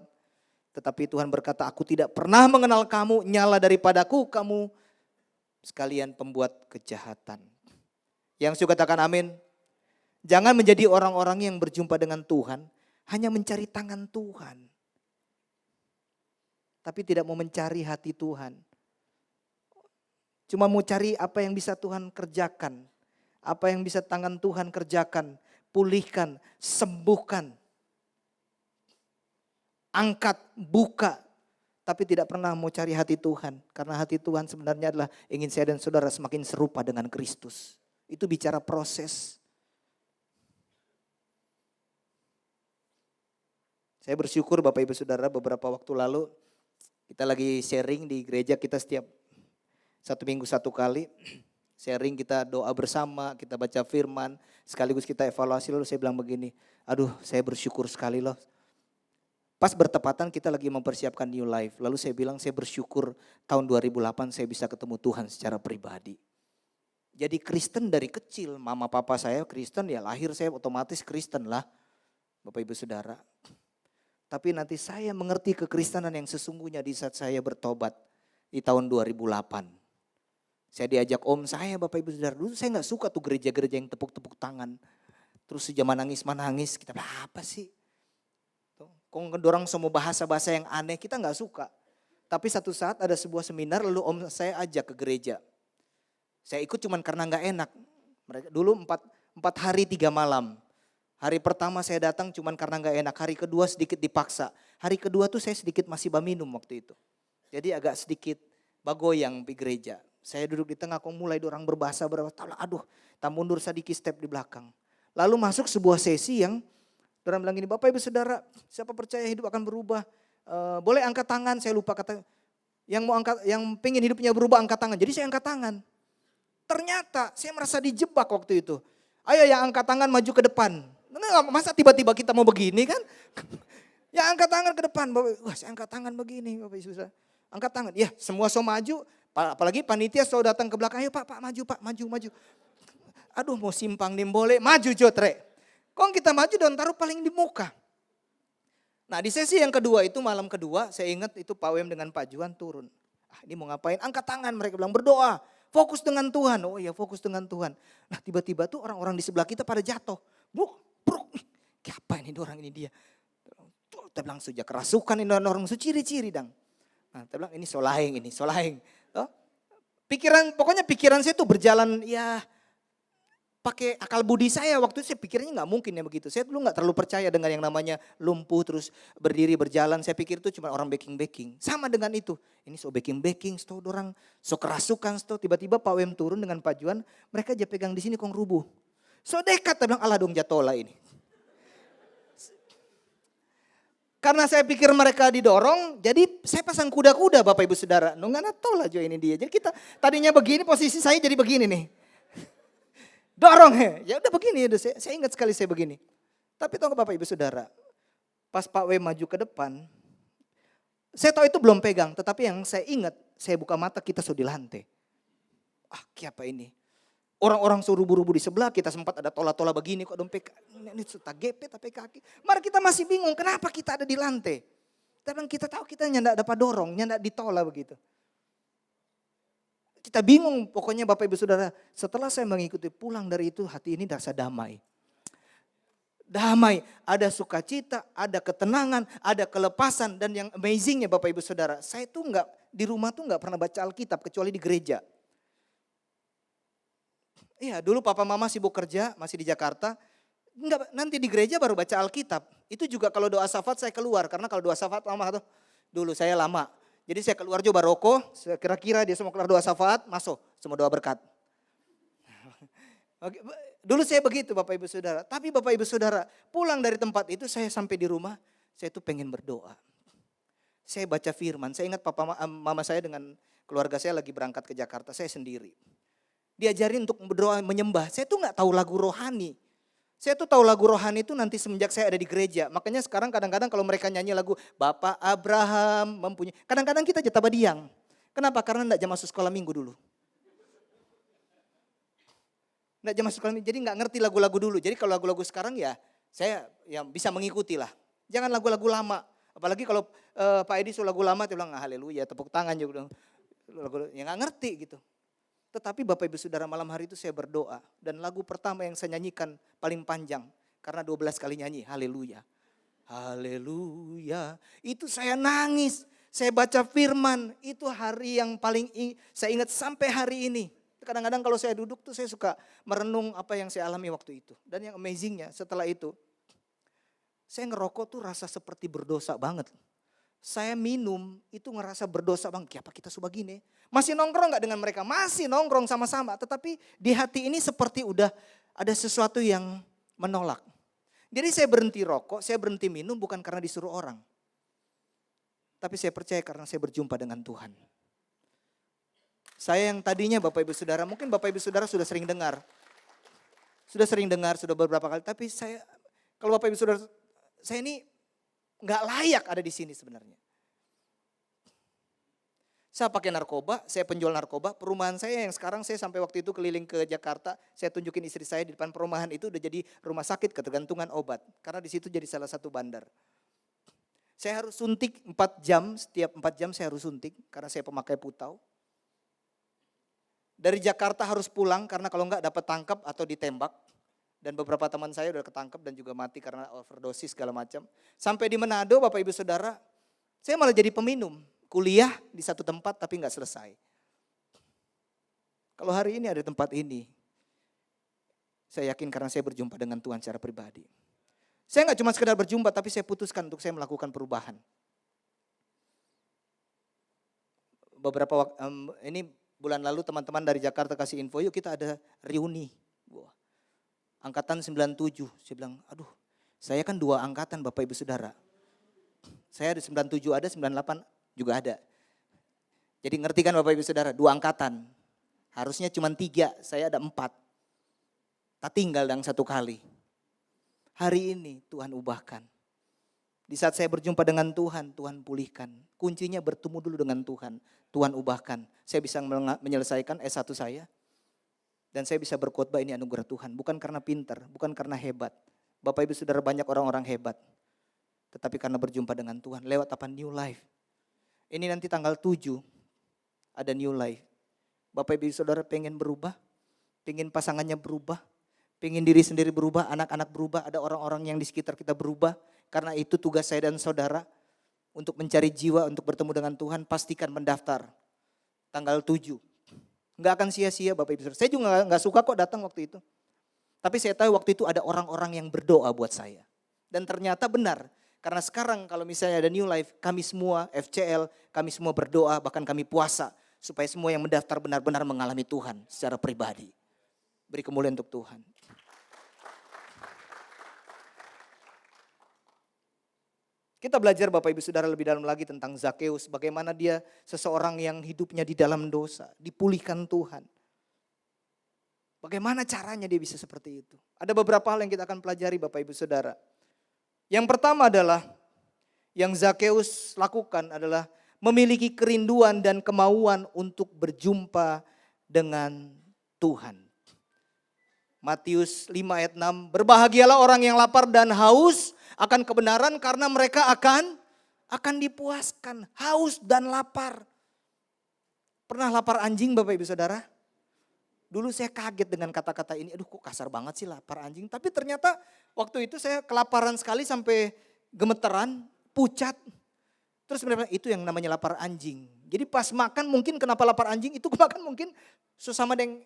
Tetapi Tuhan berkata, aku tidak pernah mengenal kamu, nyala daripadaku kamu sekalian pembuat kejahatan. Yang suka katakan amin. Jangan menjadi orang-orang yang berjumpa dengan Tuhan, hanya mencari tangan Tuhan. Tapi tidak mau mencari hati Tuhan. Cuma mau cari apa yang bisa Tuhan kerjakan. Apa yang bisa tangan Tuhan kerjakan, pulihkan, sembuhkan. Angkat, buka. Tapi tidak pernah mau cari hati Tuhan. Karena hati Tuhan sebenarnya adalah ingin saya dan saudara semakin serupa dengan Kristus. Itu bicara proses. Saya bersyukur Bapak Ibu Saudara beberapa waktu lalu kita lagi sharing di gereja kita setiap 1 minggu 1 kali. Sharing, kita doa bersama, kita baca firman, sekaligus kita evaluasi. Lalu saya bilang begini, aduh saya bersyukur sekali loh. Pas bertepatan kita lagi mempersiapkan new life. Lalu saya bilang saya bersyukur tahun 2008 saya bisa ketemu Tuhan secara pribadi. Jadi Kristen dari kecil, mama papa saya Kristen, ya lahir saya otomatis Kristen lah. Bapak Ibu Saudara. Tapi nanti saya mengerti kekristenan yang sesungguhnya di saat saya bertobat di tahun 2008. Saya diajak om saya Bapak Ibu Saudara, dulu saya gak suka tuh gereja-gereja yang tepuk-tepuk tangan. Terus sejam nangis, kita bilang apa sih? Kok dorang semua bahasa-bahasa yang aneh, kita gak suka. Tapi satu saat ada sebuah seminar lalu om saya ajak ke gereja. Saya ikut cuman karena gak enak. Mereka dulu 4 hari 3 malam. Hari pertama saya datang cuman karena gak enak. Hari kedua sedikit dipaksa. Hari kedua tuh saya sedikit masih minum waktu itu. Jadi agak sedikit bagoyang di gereja. Saya duduk di tengah, kok mulai dorang berbahasa, aduh, tak mundur sedikit step di belakang. Lalu masuk sebuah sesi yang dorang bilang gini, Bapak Ibu Saudara, siapa percaya hidup akan berubah, boleh angkat tangan, saya lupa kata, yang pengen hidupnya berubah angkat tangan. Jadi saya angkat tangan. Ternyata saya merasa dijebak waktu itu. Ayo yang angkat tangan maju ke depan. Masa tiba-tiba kita mau begini kan? Ya angkat tangan ke depan. Wah saya angkat tangan begini Bapak Ibu Saudara. Angkat tangan, ya semua maju. Apalagi panitia selalu datang ke belakang, ayo Pak maju. Aduh mau simpang nih boleh, maju Jotre. Kok kita maju dan taruh paling di muka. Nah di sesi yang kedua itu malam kedua, saya ingat itu Pak Wem dengan Pak Juan turun. Ini mau ngapain? Angkat tangan, mereka bilang berdoa. Fokus dengan Tuhan, oh iya fokus dengan Tuhan. Nah tiba-tiba tuh orang-orang di sebelah kita pada jatuh. Bruk, apa ini orang ini dia. Kita bilang sejak kerasukan ini orang ciri-ciri dang. Nah kita bilang ini solahing. Oh, pokoknya pikiran saya tuh berjalan ya pakai akal budi saya. Waktu itu saya pikirnya gak mungkin ya begitu. Saya dulu gak terlalu percaya dengan yang namanya lumpuh terus berdiri berjalan. Saya pikir itu cuma orang baking. Sama dengan itu. Ini so baking, so orang so kerasukan, tiba-tiba Pak Wem turun dengan Pak Juan. Mereka aja pegang di sini kong rubuh. So dekat, saya bilang alah dong jatola ini. Karena saya pikir mereka didorong, jadi saya pasang kuda-kuda Bapak Ibu Saudara. Nggak tahu lah ini dia. Jadi kita tadinya begini, posisi saya jadi begini nih. Dorong ya udah begini. Saya ingat sekali saya begini. Tapi tahu Bapak Ibu Saudara, pas Pak W maju ke depan, saya tahu itu belum pegang. Tetapi yang saya ingat, saya buka mata kita sudah di lantai. Apa ini? Orang-orang suruh buru-buru di sebelah, kita sempat ada tola-tola begini kok dompet. Ini sudah gepet tapi kaki. Mari kita masih bingung kenapa kita ada di lantai. Tapi kita tahu kita nyandak dapat dorong, nyandak ditola begitu. Kita bingung pokoknya Bapak Ibu Saudara. Setelah saya mengikuti pulang dari itu hati ini rasa damai. Damai, ada sukacita, ada ketenangan, ada kelepasan. Dan yang amazingnya Bapak Ibu Saudara, saya tuh di rumah tuh nggak pernah baca Alkitab kecuali di gereja. Iya dulu papa mama sibuk kerja masih di Jakarta. Nanti di gereja baru baca Alkitab. Itu juga kalau doa syafaat saya keluar. Karena kalau doa syafaat lama tuh. Dulu saya lama. Jadi saya keluar juga baroko. Kira-kira dia semua keluar doa syafaat masuk. Semua doa berkat. Oke, Dulu saya begitu Bapak Ibu Saudara. Tapi Bapak Ibu Saudara, pulang dari tempat itu saya sampai di rumah, saya tuh pengen berdoa. Saya baca firman, saya ingat mama saya dengan keluarga saya lagi berangkat ke Jakarta, saya sendiri. Diajarin untuk berdoa menyembah, saya tuh gak tahu lagu rohani. Saya tuh tahu lagu rohani itu nanti semenjak saya ada di gereja. Makanya sekarang kadang-kadang kalau mereka nyanyi lagu Bapak Abraham mempunyai. Kadang-kadang kita jatah badiang. Kenapa? Karena enggak jam masuk sekolah minggu dulu. Enggak jam masuk sekolah minggu, jadi enggak ngerti lagu-lagu dulu. Jadi kalau lagu-lagu sekarang ya saya ya bisa mengikuti lah. Jangan lagu-lagu lama. Apalagi kalau Pak Edi suruh lagu lama, dia bilang haleluya, tepuk tangan juga. Lagu, ya enggak ngerti gitu. Tetapi Bapak Ibu Saudara malam hari itu saya berdoa. Dan lagu pertama yang saya nyanyikan paling panjang. Karena 12 kali nyanyi, haleluya. Haleluya. Itu saya nangis, saya baca firman. Itu hari yang paling saya ingat sampai hari ini. Kadang-kadang kalau saya duduk tuh saya suka merenung apa yang saya alami waktu itu. Dan yang amazingnya setelah itu, saya ngerokok tuh rasa seperti berdosa banget. Saya minum itu ngerasa berdosa bang, apa kita suka gini? Masih nongkrong gak dengan mereka? Masih nongkrong sama-sama. Tetapi di hati ini seperti udah ada sesuatu yang menolak. Jadi saya berhenti rokok, saya berhenti minum bukan karena disuruh orang. Tapi saya percaya karena saya berjumpa dengan Tuhan. Saya yang tadinya Bapak Ibu Saudara, mungkin Bapak Ibu Saudara sudah sering dengar. Sudah sering dengar, sudah beberapa kali. Tapi saya, kalau Bapak Ibu Saudara, saya ini nggak layak ada di sini sebenarnya. Saya pakai narkoba, saya penjual narkoba. Perumahan saya yang sekarang saya sampai waktu itu keliling ke Jakarta, saya tunjukin istri saya di depan perumahan itu udah jadi rumah sakit ketergantungan obat. Karena di situ jadi salah satu bandar. Saya harus suntik 4 jam, setiap 4 jam saya harus suntik karena saya pemakai putau. Dari Jakarta harus pulang karena kalau enggak dapat tangkap atau ditembak. Dan beberapa teman saya udah ketangkep dan juga mati karena overdosis segala macam. Sampai di Manado Bapak Ibu Saudara, saya malah jadi peminum. Kuliah di satu tempat tapi enggak selesai. Kalau hari ini ada tempat ini, saya yakin karena saya berjumpa dengan Tuhan secara pribadi. Saya enggak cuma sekedar berjumpa tapi saya putuskan untuk saya melakukan perubahan. Beberapa waktu, ini bulan lalu teman-teman dari Jakarta kasih info, yuk kita ada reuni. Angkatan 97, saya bilang, aduh saya kan 2 angkatan Bapak Ibu Saudara. Saya ada 97 ada, 98 juga ada. Jadi ngerti kan Bapak Ibu Saudara, 2 angkatan. Harusnya cuma 3, saya ada 4. Tak tinggal yang 1 kali. Hari ini Tuhan ubahkan. Di saat saya berjumpa dengan Tuhan, Tuhan pulihkan. Kuncinya bertemu dulu dengan Tuhan, Tuhan ubahkan. Saya bisa menyelesaikan S1 saya. Dan saya bisa berkhotbah ini anugerah Tuhan. Bukan karena pintar, bukan karena hebat. Bapak Ibu Saudara banyak orang-orang hebat. Tetapi karena berjumpa dengan Tuhan. Lewat apa? New life. Ini nanti tanggal 7 ada new life. Bapak Ibu Saudara pengen berubah. Pengen pasangannya berubah. Pengen diri sendiri berubah, anak-anak berubah. Ada orang-orang yang di sekitar kita berubah. Karena itu tugas saya dan saudara. Untuk mencari jiwa, untuk bertemu dengan Tuhan. Pastikan mendaftar. Tanggal 7. Enggak akan sia-sia Bapak Ibu Saudara. Saya juga enggak suka kok datang waktu itu. Tapi saya tahu waktu itu ada orang-orang yang berdoa buat saya. Dan ternyata benar. Karena sekarang kalau misalnya ada New Life, kami semua FCL, kami semua berdoa, bahkan kami puasa. Supaya semua yang mendaftar benar-benar mengalami Tuhan secara pribadi. Beri kemuliaan untuk Tuhan. Kita belajar Bapak Ibu Saudara lebih dalam lagi tentang Zakeus. Bagaimana dia seseorang yang hidupnya di dalam dosa. Dipulihkan Tuhan. Bagaimana caranya dia bisa seperti itu. Ada beberapa hal yang kita akan pelajari Bapak Ibu Saudara. Yang pertama adalah yang Zakeus lakukan adalah memiliki kerinduan dan kemauan untuk berjumpa dengan Tuhan. Matius 5 ayat 6, berbahagialah orang yang lapar dan haus akan kebenaran karena mereka akan dipuaskan. Haus dan lapar. Pernah lapar anjing Bapak Ibu Saudara? Dulu saya kaget dengan kata-kata ini. Aduh kok kasar banget sih lapar anjing. Tapi ternyata waktu itu saya kelaparan sekali sampai gemeteran, pucat. Terus mereka itu yang namanya lapar anjing. Jadi pas makan mungkin kenapa lapar anjing itu makan mungkin sesama dengan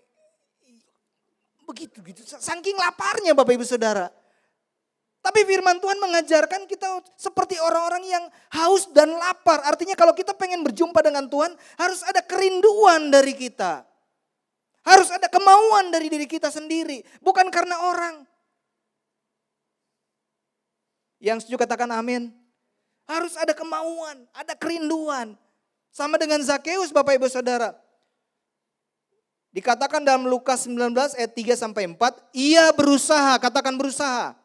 begitu gitu. Saking laparnya Bapak Ibu Saudara. Tapi firman Tuhan mengajarkan kita seperti orang-orang yang haus dan lapar. Artinya kalau kita pengen berjumpa dengan Tuhan harus ada kerinduan dari kita. Harus ada kemauan dari diri kita sendiri, bukan karena orang. Yang setuju katakan amin. Harus ada kemauan, ada kerinduan. Sama dengan Zakeus Bapak Ibu Saudara. Dikatakan dalam Lukas 19 ayat 3 sampai 4, ia berusaha, katakan berusaha.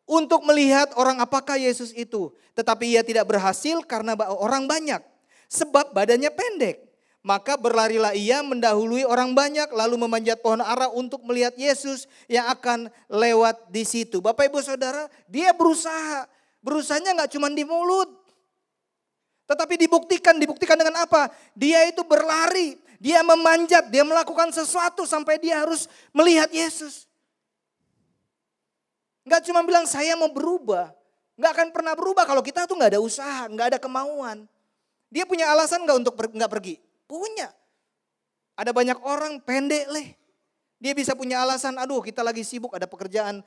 Untuk melihat orang apakah Yesus itu. Tetapi ia tidak berhasil karena orang banyak. Sebab badannya pendek. Maka berlarilah ia mendahului orang banyak lalu memanjat pohon ara untuk melihat Yesus yang akan lewat di situ. Bapak Ibu Saudara, dia berusaha. Berusahanya gak cuma di mulut. Tetapi dibuktikan dengan apa? Dia itu berlari, dia memanjat, dia melakukan sesuatu sampai dia harus melihat Yesus. Gak cuma bilang saya mau berubah. Gak akan pernah berubah kalau kita tuh gak ada usaha, gak ada kemauan. Dia punya alasan gak untuk gak pergi? Punya. Ada banyak orang pendek leh. Dia bisa punya alasan, aduh kita lagi sibuk ada pekerjaan.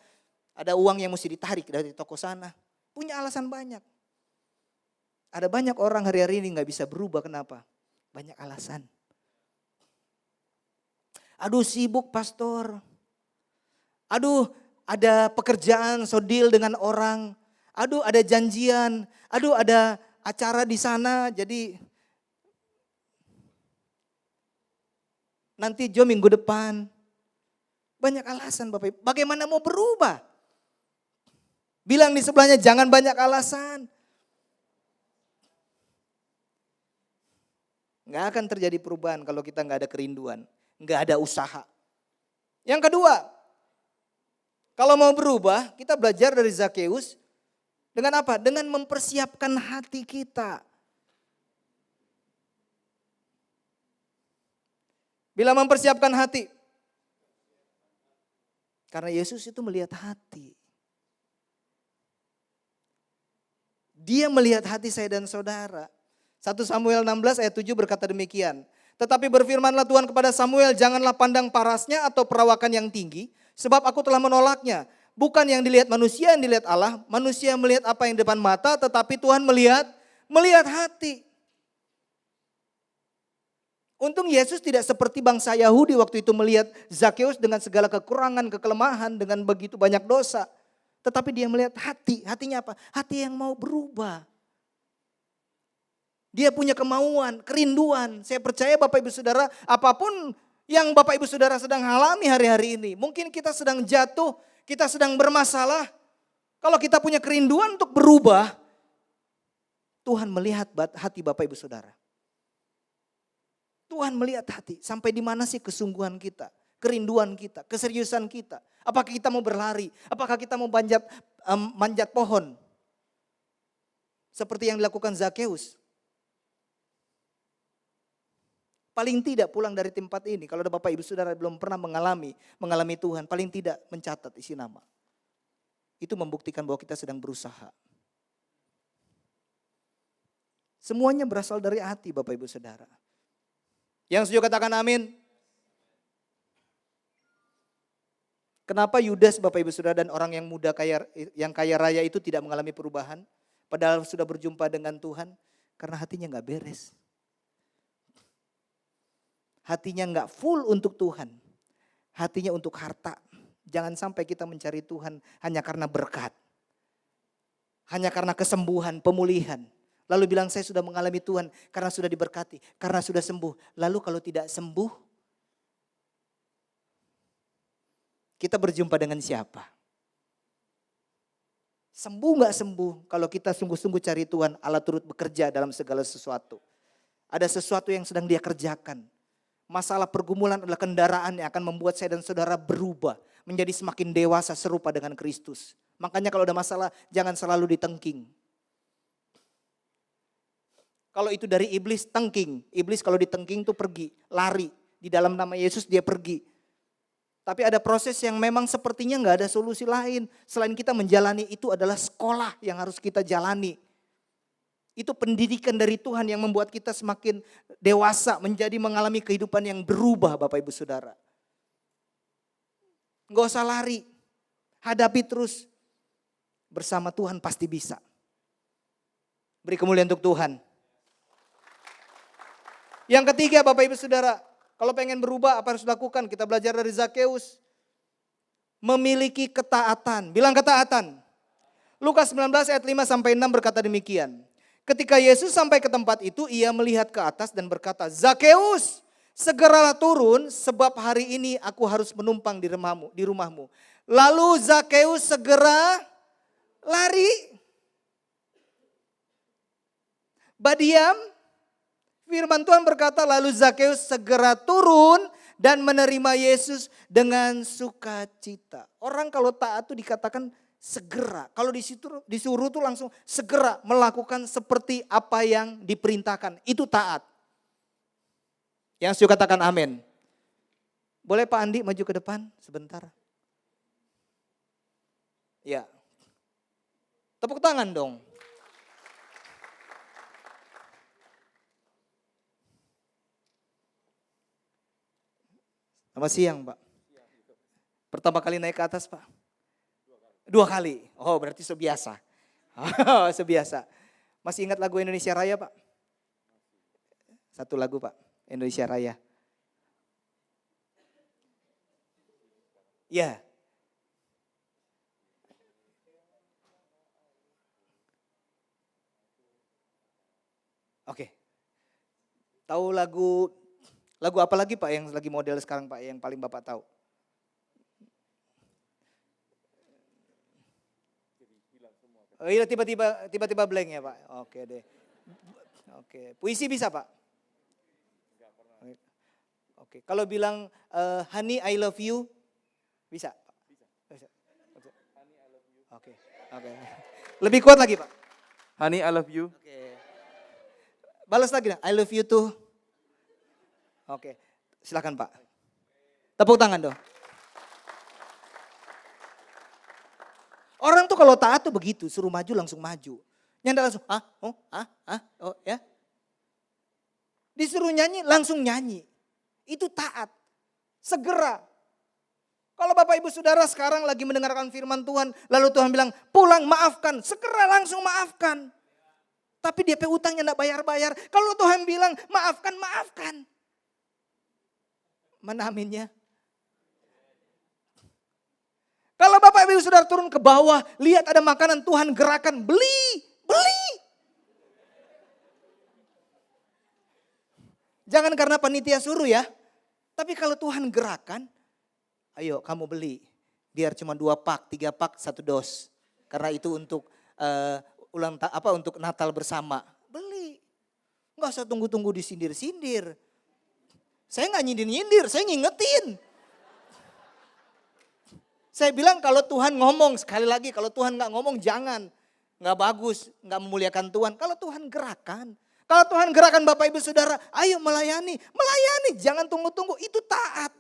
Ada uang yang mesti ditarik dari toko sana. Punya alasan banyak. Ada banyak orang hari-hari ini gak bisa berubah, kenapa? Banyak alasan. Aduh sibuk pastor. Aduh ada pekerjaan sodil dengan orang. Aduh ada janjian. Aduh ada acara di sana jadi nanti Jo minggu depan. Banyak alasan Bapak Ibu. Bagaimana mau berubah? Bilang di sebelahnya jangan banyak alasan. Nggak akan terjadi perubahan kalau kita nggak ada kerinduan. Nggak ada usaha. Yang kedua, kalau mau berubah kita belajar dari Zakeus. Dengan apa? Dengan mempersiapkan hati kita. Bila mempersiapkan hati. Karena Yesus itu melihat hati. Dia melihat hati saya dan saudara. 1 Samuel 16 ayat 7 berkata demikian. Tetapi berfirmanlah Tuhan kepada Samuel, janganlah pandang parasnya atau perawakan yang tinggi. Sebab aku telah menolaknya. Bukan yang dilihat manusia, yang dilihat Allah. Manusia melihat apa yang di depan mata, tetapi Tuhan melihat hati. Untung Yesus tidak seperti bangsa Yahudi waktu itu melihat Zakeus dengan segala kekurangan, kekelemahan, dengan begitu banyak dosa. Tetapi dia melihat hati. Hatinya apa? Hati yang mau berubah. Dia punya kemauan, kerinduan. Saya percaya Bapak Ibu Saudara, apapun yang Bapak Ibu Saudara sedang alami hari-hari ini. Mungkin kita sedang jatuh, kita sedang bermasalah. Kalau kita punya kerinduan untuk berubah, Tuhan melihat hati Bapak Ibu Saudara. Tuhan melihat hati, sampai di mana sih kesungguhan kita, kerinduan kita, keseriusan kita. Apakah kita mau berlari, apakah kita mau manjat pohon. Seperti yang dilakukan Zakeus. Paling tidak pulang dari tempat ini, kalau ada Bapak Ibu Saudara belum pernah mengalami Tuhan, paling tidak mencatat isi nama. Itu membuktikan bahwa kita sedang berusaha. Semuanya berasal dari hati Bapak Ibu Saudara. Yang setuju katakan amin. Kenapa Yudas Bapak Ibu Saudara dan orang yang muda yang kaya raya itu tidak mengalami perubahan? Padahal sudah berjumpa dengan Tuhan. Karena hatinya gak beres. Hatinya gak full untuk Tuhan. Hatinya untuk harta. Jangan sampai kita mencari Tuhan hanya karena berkat. Hanya karena kesembuhan, pemulihan. Lalu bilang saya sudah mengalami Tuhan karena sudah diberkati, karena sudah sembuh. Lalu kalau tidak sembuh, kita berjumpa dengan siapa? Sembuh gak sembuh kalau kita sungguh-sungguh cari Tuhan, Allah turut bekerja dalam segala sesuatu. Ada sesuatu yang sedang dia kerjakan. Masalah pergumulan adalah kendaraan yang akan membuat saya dan saudara berubah. Menjadi semakin dewasa serupa dengan Kristus. Makanya kalau ada masalah jangan selalu ditengking. Kalau itu dari iblis, tengking. Iblis kalau ditengking tuh pergi, lari. Di dalam nama Yesus dia pergi. Tapi ada proses yang memang sepertinya gak ada solusi lain. Selain kita menjalani itu adalah sekolah yang harus kita jalani. Itu pendidikan dari Tuhan yang membuat kita semakin dewasa. Menjadi mengalami kehidupan yang berubah Bapak Ibu Saudara. Gak usah lari. Hadapi terus. Bersama Tuhan pasti bisa. Beri kemuliaan untuk Tuhan. Yang ketiga Bapak Ibu Saudara, Kalau pengen berubah apa harus dilakukan? Kita belajar dari Zakeus. Memiliki ketaatan. Bilang ketaatan. Lukas 19 ayat 5 sampai 6 berkata demikian. Ketika Yesus sampai ke tempat itu, ia melihat ke atas dan berkata, Zakeus, segeralah turun sebab hari ini aku harus menumpang di rumahmu. Lalu Zakeus segera lari. Badiam, firman Tuhan berkata, lalu Zakeus segera turun dan menerima Yesus dengan sukacita. Orang kalau taat itu dikatakan segera. Kalau disuruh tuh langsung segera melakukan seperti apa yang diperintahkan. Itu taat. Yang setuju katakan amin. Boleh Pak Andi maju ke depan sebentar. Ya. Tepuk tangan dong. Selamat siang Pak. Pertama kali naik ke atas Pak? 2 kali. Oh berarti sebiasa. Sebiasa. Masih ingat lagu Indonesia Raya Pak? Satu lagu Pak, Indonesia Raya. Ya. Oke. Tahu lagu apa lagi Pak yang lagi model sekarang Pak yang paling Bapak tahu? Oh iya tiba-tiba blank ya Pak. Oke deh. Oke, puisi bisa Pak? Oke, kalau bilang honey I love you bisa? Bisa. Oke. Lebih kuat lagi Pak.
Honey, I love you.
Oke. Balas lagi I love you too. Oke, silakan Pak. Tepuk tangan dong. Orang tuh kalau taat tuh begitu, suruh maju langsung maju. Nyanda langsung, ya. Disuruh nyanyi langsung nyanyi. Itu taat. Segera. Kalau Bapak Ibu Saudara sekarang lagi mendengarkan firman Tuhan, lalu Tuhan bilang pulang maafkan, segera langsung maafkan. Tapi DP utangnya enggak bayar-bayar. Kalau Tuhan bilang maafkan, maafkan. Mana aminnya? Kalau Bapak Ibu Saudara turun ke bawah, lihat ada makanan Tuhan gerakan, beli. Jangan karena panitia suruh ya. Tapi kalau Tuhan gerakan, ayo kamu beli. Biar cuma 2 pak, 3 pak, 1 dos. Karena itu untuk untuk Natal bersama. Beli. Enggak usah tunggu-tunggu disindir-sindir. Saya enggak nyindir-nyindir, saya ngingetin. Saya bilang kalau Tuhan ngomong, sekali lagi kalau Tuhan nggak ngomong jangan. Nggak bagus, nggak memuliakan Tuhan. Kalau Tuhan gerakan. Kalau Tuhan gerakan Bapak Ibu Saudara, ayo melayani. Melayani, jangan tunggu-tunggu, itu taat.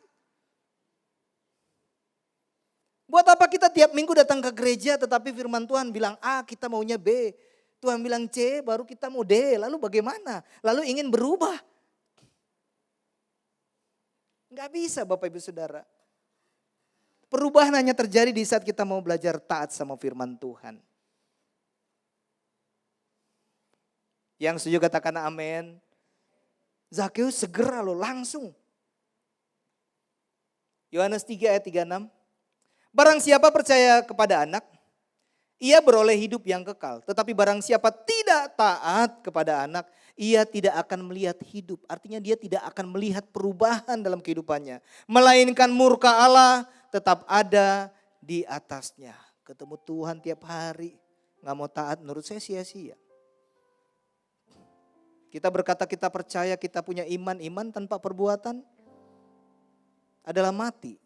Buat apa kita tiap minggu datang ke gereja tetapi firman Tuhan bilang A, kita maunya B. Tuhan bilang C, baru kita mau D. Lalu bagaimana? Lalu ingin berubah. Nggak bisa Bapak Ibu Saudara. Perubahan hanya terjadi di saat kita mau belajar taat sama firman Tuhan. Yang setuju katakan amin. Zakeus segera loh langsung. Yohanes 3 ayat 36. Barang siapa percaya kepada anak, ia beroleh hidup yang kekal. Tetapi barang siapa tidak taat kepada anak, ia tidak akan melihat hidup. Artinya dia tidak akan melihat perubahan dalam kehidupannya. Melainkan murka Allah tetap ada di atasnya. Ketemu Tuhan tiap hari. Gak mau taat menurut saya sia-sia. Kita berkata kita percaya, kita punya iman. Iman tanpa perbuatan adalah mati.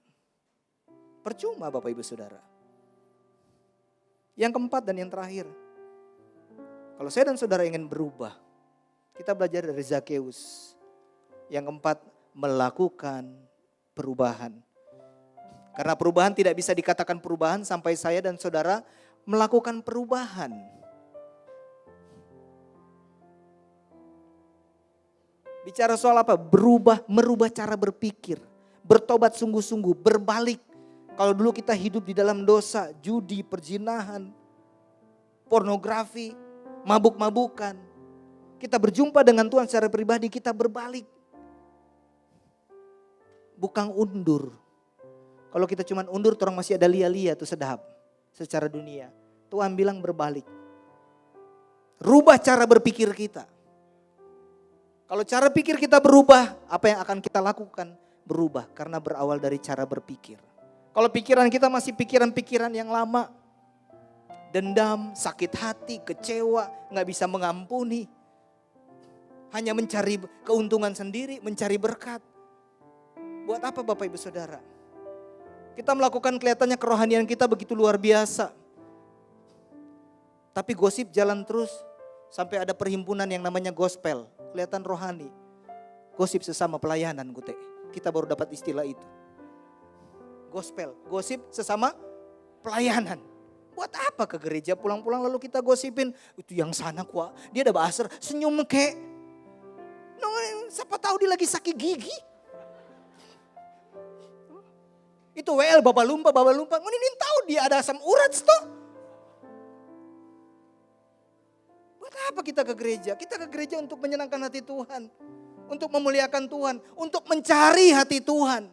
Percuma Bapak Ibu Saudara. Yang keempat dan yang terakhir. Kalau saya dan saudara ingin berubah, kita belajar dari Zakeus. Yang keempat, melakukan perubahan. Karena perubahan tidak bisa dikatakan perubahan sampai saya dan saudara melakukan perubahan. Bicara soal apa? Merubah cara berpikir. Bertobat sungguh-sungguh, berbalik. Kalau dulu kita hidup di dalam dosa, judi, perzinahan, pornografi, mabuk-mabukan. Kita berjumpa dengan Tuhan secara pribadi, kita berbalik. bukan undur. Kalau kita cuman undur, orang masih ada lia-lia tuh sedap secara dunia. Tuhan bilang berbalik. Rubah cara berpikir kita. Kalau cara pikir kita berubah, apa yang akan kita lakukan berubah karena berawal dari cara berpikir. Kalau pikiran kita masih pikiran-pikiran yang lama, dendam, sakit hati, kecewa, gak bisa mengampuni, hanya mencari keuntungan sendiri, mencari berkat. Buat apa Bapak Ibu Saudara? Kita melakukan kelihatannya kerohanian kita begitu luar biasa. Tapi gosip jalan terus sampai ada perhimpunan yang namanya gospel. Kelihatan rohani. Gosip sesama pelayanan Gute. Kita baru dapat istilah itu. Gospel, gosip sesama pelayanan. Buat apa ke gereja pulang-pulang lalu kita gosipin. Itu yang sana kuah, dia ada bahasa senyum kek. No, siapa tahu dia lagi sakit gigi. Itu WL bapak lumpa. Ini tahu dia ada asam urat toh. Buat apa kita ke gereja? Kita ke gereja untuk menyenangkan hati Tuhan. Untuk memuliakan Tuhan. Untuk mencari hati Tuhan.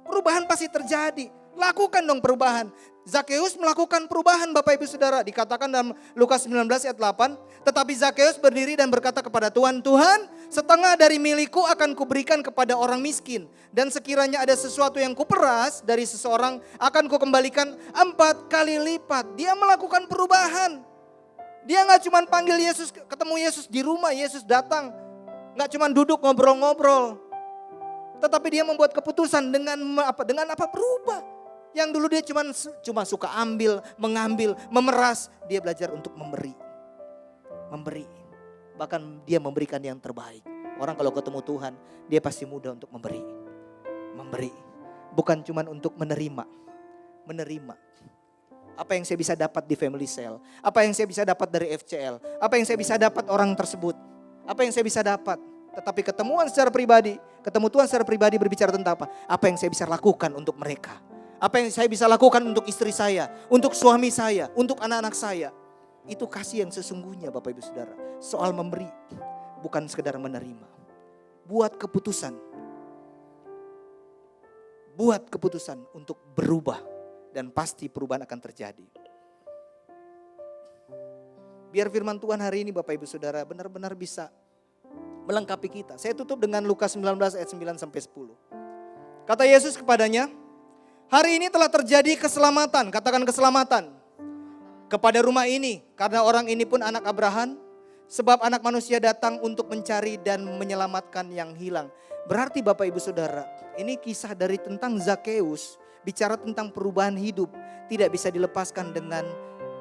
Perubahan pasti terjadi. Lakukan dong perubahan. Zakeus melakukan perubahan Bapak Ibu Saudara. Dikatakan dalam Lukas 19 ayat 8. Tetapi Zakeus berdiri dan berkata kepada Tuhan, Tuhan, setengah dari milikku akan kuberikan kepada orang miskin. Dan sekiranya ada sesuatu yang kuperas dari seseorang, akan kukembalikan 4 kali lipat. Dia melakukan perubahan. Dia gak cuma panggil Yesus, ketemu Yesus di rumah, Yesus datang. Gak cuma duduk ngobrol-ngobrol. Tetapi dia membuat keputusan dengan apa? Berubah. Yang dulu dia cuma suka mengambil, memeras. Dia belajar untuk memberi. Bahkan dia memberikan yang terbaik. Orang kalau ketemu Tuhan, dia pasti mudah untuk memberi. Bukan cuma untuk menerima. Apa yang saya bisa dapat di family cell? Apa yang saya bisa dapat dari FCL? Apa yang saya bisa dapat orang tersebut? Apa yang saya bisa dapat? Tetapi ketemu Tuhan secara pribadi berbicara tentang apa? Apa yang saya bisa lakukan untuk mereka? Apa yang saya bisa lakukan untuk istri saya, untuk suami saya, untuk anak-anak saya. Itu kasih yang sesungguhnya Bapak Ibu Saudara. Soal memberi, bukan sekedar menerima. Buat keputusan untuk berubah. Dan pasti perubahan akan terjadi. Biar firman Tuhan hari ini Bapak Ibu Saudara benar-benar bisa melengkapi kita. Saya tutup dengan Lukas 19 ayat 9 sampai 10. Kata Yesus kepadanya, hari ini telah terjadi keselamatan, katakan keselamatan, kepada rumah ini. Karena orang ini pun anak Abraham, sebab anak manusia datang untuk mencari dan menyelamatkan yang hilang. Berarti Bapak Ibu Saudara, ini kisah dari tentang Zakeus, bicara tentang perubahan hidup. Tidak bisa dilepaskan dengan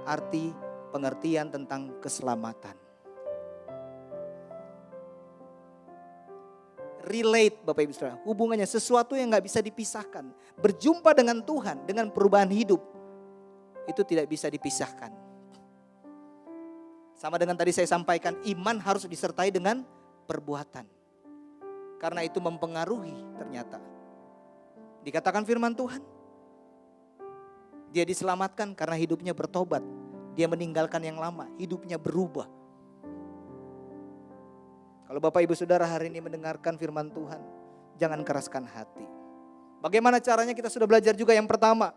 arti pengertian tentang keselamatan. Relate Bapak Ibu Saudara, hubungannya sesuatu yang gak bisa dipisahkan. Berjumpa dengan Tuhan, dengan perubahan hidup, itu tidak bisa dipisahkan. Sama dengan tadi saya sampaikan, iman harus disertai dengan perbuatan. Karena itu mempengaruhi ternyata. Dikatakan firman Tuhan, dia diselamatkan karena hidupnya bertobat. Dia meninggalkan yang lama, hidupnya berubah. Kalau Bapak Ibu Saudara hari ini mendengarkan firman Tuhan, jangan keraskan hati. Bagaimana caranya? Kita sudah belajar juga. Yang pertama,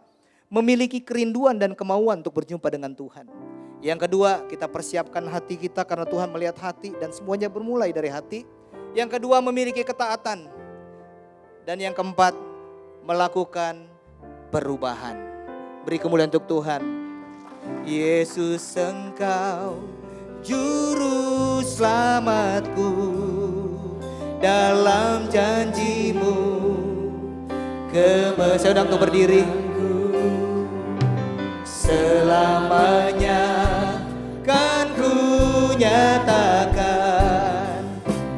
memiliki kerinduan dan kemauan untuk berjumpa dengan Tuhan. Yang kedua, kita persiapkan hati kita karena Tuhan melihat hati dan semuanya bermulai dari hati. Yang kedua, memiliki ketaatan. Dan yang keempat, melakukan perubahan. Beri kemuliaan untuk Tuhan. Yesus, Engkau Juru selamatku, dalam janji-Mu saya undang untuk berdiri. Selamanya kan ku nyatakan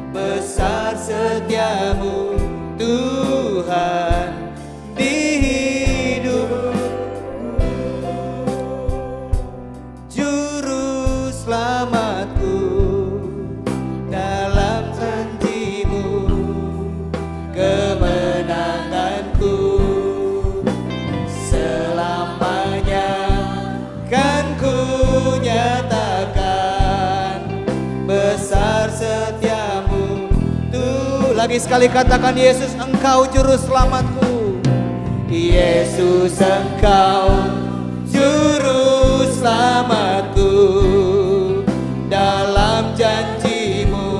besar setiamu Tuhan di hidupku. Juru selamatku, dalam janji-Mu kemenanganku. Selamanya kan ku nyatakan besar setiamu Tuhan. Lagi sekali katakan, Yesus Engkau juru selamatku. Yesus Engkau juru selamatku. Dalam janji-Mu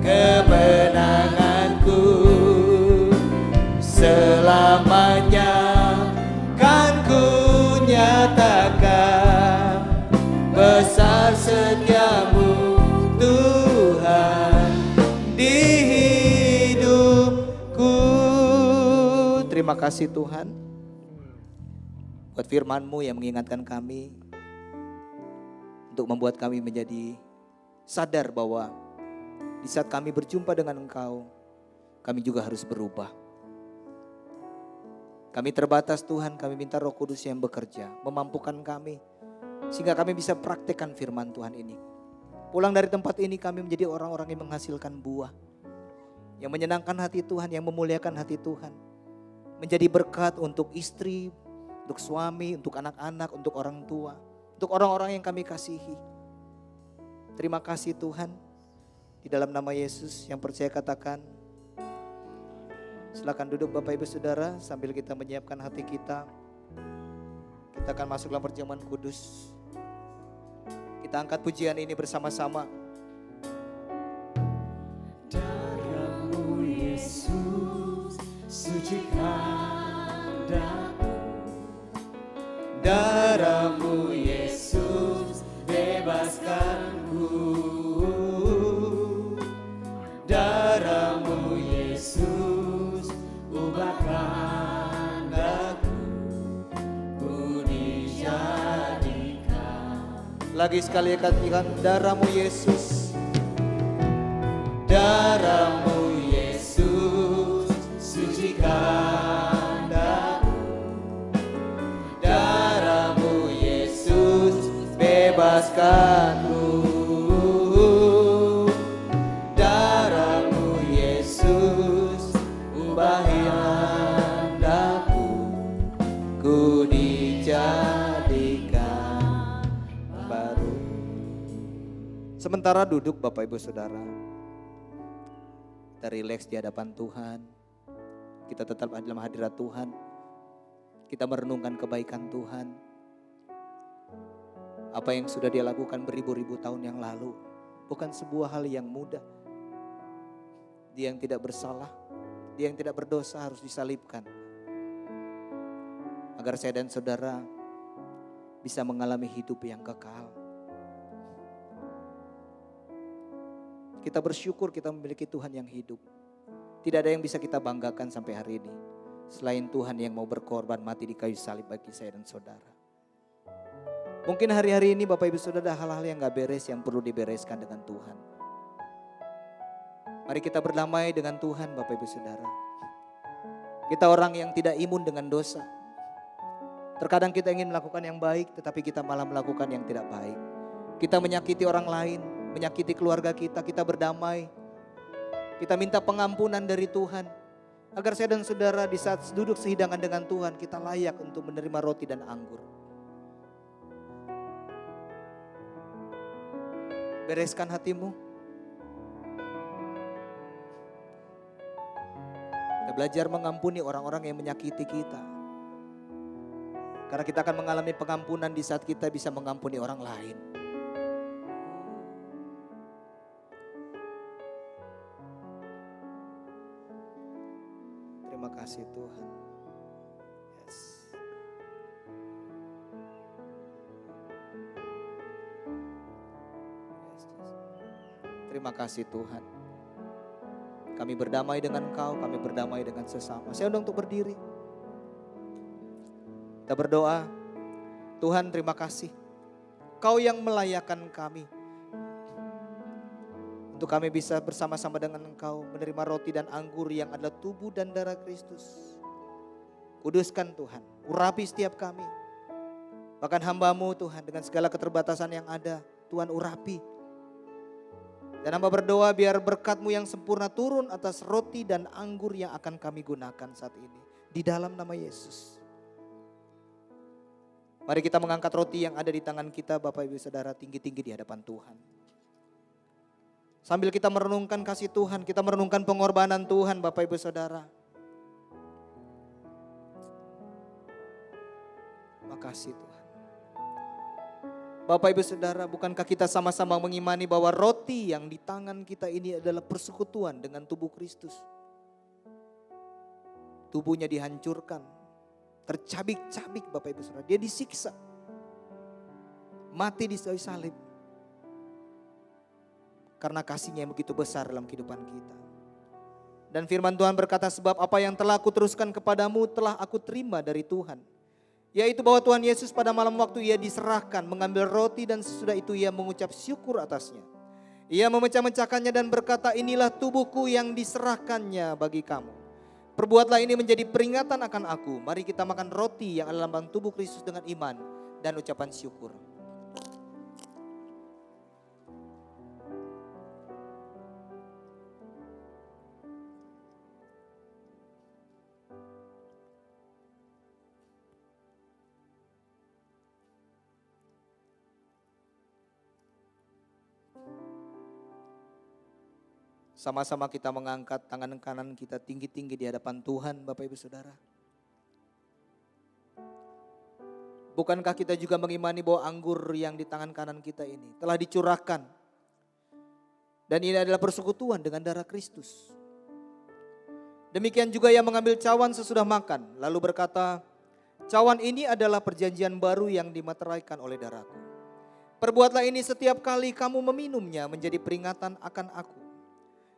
kemenanganku. Selamanya kan ku nyatakan besar setiamu Tuhan di hidupku. Terima kasih Tuhan buat firman-Mu yang mengingatkan kami, untuk membuat kami menjadi sadar bahwa di saat kami berjumpa dengan Engkau, kami juga harus berubah. Kami terbatas Tuhan, kami minta Roh Kudus yang bekerja, memampukan kami, sehingga kami bisa praktekkan firman Tuhan ini. Pulang dari tempat ini kami menjadi orang-orang yang menghasilkan buah, yang menyenangkan hati Tuhan, yang memuliakan hati Tuhan. Menjadi berkat untuk istri, untuk suami, untuk anak-anak, untuk orang tua, untuk orang-orang yang kami kasihi. Terima kasih Tuhan. Di dalam nama Yesus yang percaya katakan. Silakan duduk Bapak Ibu Saudara sambil kita menyiapkan hati kita. Kita akan masuk dalam perjamuan kudus. Kita angkat pujian ini bersama-sama.
Darah-Mu Yesus, sucikan daku. Darah-Mu Yesus, bebaskanku. Darah-Mu Yesus, ubahkan aku. Ku dijadikan.
Lagi sekali katakan, darah-Mu Yesus.
Darah-Mu Yesus, sucikan daku. Darah-Mu Yesus,
Bebaskanku.
Darah-Mu Yesus, ubahkan aku.
Ku dijadikan baru. Sementara duduk Bapak Ibu Saudara, kita rileks di hadapan Tuhan. Kita tetap dalam hadirat Tuhan. Kita merenungkan kebaikan Tuhan. Apa yang sudah Dia lakukan beribu-ribu tahun yang lalu bukan sebuah hal yang mudah. Dia yang tidak bersalah, Dia yang tidak berdosa harus disalibkan, agar saya dan saudara bisa mengalami hidup yang kekal. Kita bersyukur kita memiliki Tuhan yang hidup. Tidak ada yang bisa kita banggakan sampai hari ini selain Tuhan yang mau berkorban mati di kayu salib bagi saya dan saudara. Mungkin hari-hari ini Bapak Ibu Saudara ada hal-hal yang gak beres yang perlu dibereskan dengan Tuhan. Mari kita berdamai dengan Tuhan Bapak Ibu Saudara. Kita orang yang tidak imun dengan dosa. Terkadang kita ingin melakukan yang baik tetapi kita malah melakukan yang tidak baik. Kita menyakiti orang lain, menyakiti keluarga kita, kita berdamai. Kita minta pengampunan dari Tuhan. Agar saya dan saudara di saat duduk sehidangan dengan Tuhan kita layak untuk menerima roti dan anggur. Bereskan hatimu. Kita belajar mengampuni orang-orang yang menyakiti kita. Karena kita akan mengalami pengampunan di saat kita bisa mengampuni orang lain. Terima kasih Tuhan. Yes. Terima kasih Tuhan. Kami berdamai dengan Engkau, kami berdamai dengan sesama. Saya undang untuk berdiri. Kita berdoa. Tuhan terima kasih. Kau yang melayakkan kami. Untuk kami bisa bersama-sama dengan Engkau menerima roti dan anggur yang adalah tubuh dan darah Kristus. Kuduskan Tuhan, urapi setiap kami. Bahkan hamba-Mu Tuhan dengan segala keterbatasan yang ada, Tuhan urapi. Dan hamba berdoa biar berkat-Mu yang sempurna turun atas roti dan anggur yang akan kami gunakan saat ini. Di dalam nama Yesus. Mari kita mengangkat roti yang ada di tangan kita Bapak Ibu Saudara tinggi-tinggi di hadapan Tuhan. Sambil kita merenungkan kasih Tuhan, kita merenungkan pengorbanan Tuhan Bapak Ibu Saudara. Makasih Tuhan. Bapak Ibu Saudara, bukankah kita sama-sama mengimani bahwa roti yang di tangan kita ini adalah persekutuan dengan tubuh Kristus. Tubuhnya dihancurkan, tercabik-cabik Bapak Ibu Saudara. Dia disiksa, mati di kayu salib. Karena kasihnya yang begitu besar dalam kehidupan kita. Dan firman Tuhan berkata, sebab apa yang telah aku teruskan kepadamu telah aku terima dari Tuhan. Yaitu bahwa Tuhan Yesus pada malam waktu ia diserahkan mengambil roti dan sesudah itu ia mengucap syukur atasnya. Ia memecah-mecahkannya dan berkata, inilah tubuhku yang diserahkannya bagi kamu. Perbuatlah ini menjadi peringatan akan aku. Mari kita makan roti yang adalah lambang tubuh Kristus dengan iman dan ucapan syukur. Sama-sama kita mengangkat tangan kanan kita tinggi-tinggi di hadapan Tuhan Bapak Ibu Saudara. Bukankah kita juga mengimani bahwa anggur yang di tangan kanan kita ini telah dicurahkan. Dan ini adalah persekutuan dengan darah Kristus. Demikian juga ia mengambil cawan sesudah makan. Lalu berkata, cawan ini adalah perjanjian baru yang dimateraikan oleh darahku. Perbuatlah ini setiap kali kamu meminumnya menjadi peringatan akan aku.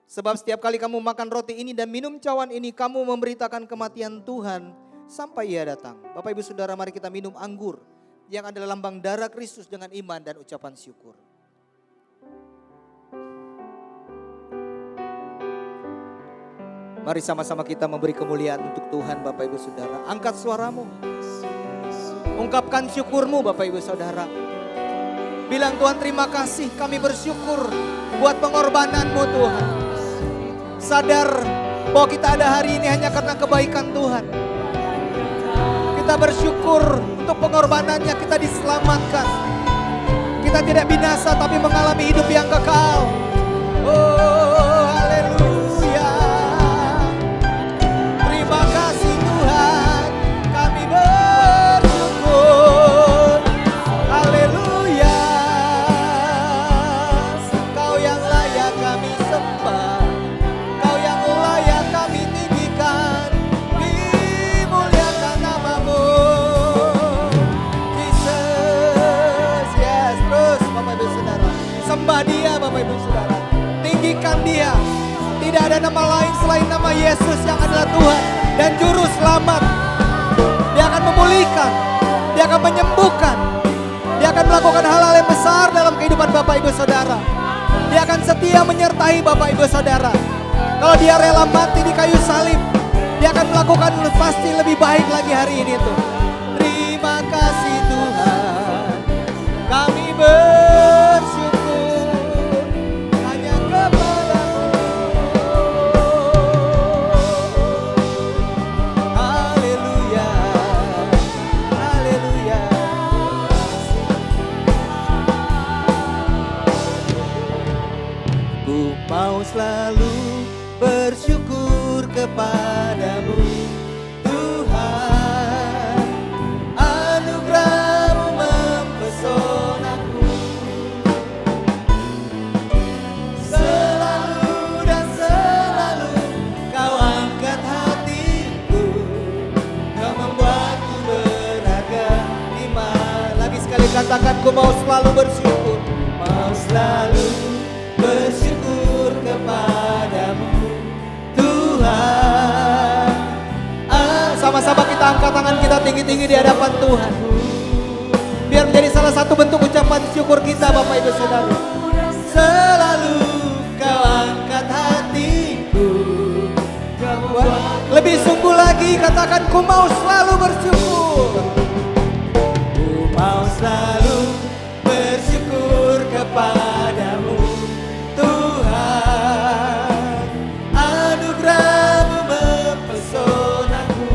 Sebab setiap kali kamu makan roti ini dan minum cawan ini, kamu memberitakan kematian Tuhan sampai ia datang. Bapak Ibu Saudara, mari kita minum anggur yang adalah lambang darah Kristus dengan iman dan ucapan syukur. Mari sama-sama kita memberi kemuliaan untuk Tuhan Bapak Ibu Saudara. Angkat suaramu. Ungkapkan syukurmu Bapak Ibu Saudara. Bilang, Tuhan terima kasih, kami bersyukur buat pengorbananmu Tuhan. Sadar bahwa kita ada hari ini hanya karena kebaikan Tuhan. Kita bersyukur untuk pengorbanannya kita diselamatkan. Kita tidak binasa tapi mengalami hidup yang kekal. Oh, haleluya. Terima kasih Tuhan, kami bersyukur. Haleluya. Kau yang layak kami sembah. Sembah dia Bapak Ibu Saudara. Tinggikan dia. Tidak ada nama lain selain nama Yesus yang adalah Tuhan dan Juru Selamat. Dia akan memulihkan. Dia akan menyembuhkan. Dia akan melakukan hal-hal yang besar dalam kehidupan Bapak Ibu Saudara. Dia akan setia menyertai Bapak Ibu Saudara. Kalau dia rela mati di kayu salib, dia akan melakukan pasti lebih baik lagi hari ini tuh. Terima kasih Tuhan. Kami bersyukur. Mau selalu bersyukur kepadamu Tuhan, anugerah-Mu mempesonaku. Selalu dan selalu Kau angkat hatiku, Kau membuatku berharga iman. Lagi sekali katakan, ku mau selalu bersyukur. Mau selalu bersyukur kepadamu Tuhan. Sama-sama kita angkat tangan kita tinggi-tinggi di hadapan Tuhan. Biar menjadi salah satu bentuk ucapan syukur kita Bapak Ibu Saudara. Selalu Kau angkat hatiku. Lebih sungguh lagi katakan, ku mau selalu bersyukur. Ku mau selalu bersyukur kepadamu Tuhan, anugerah-Mu mempesonaku.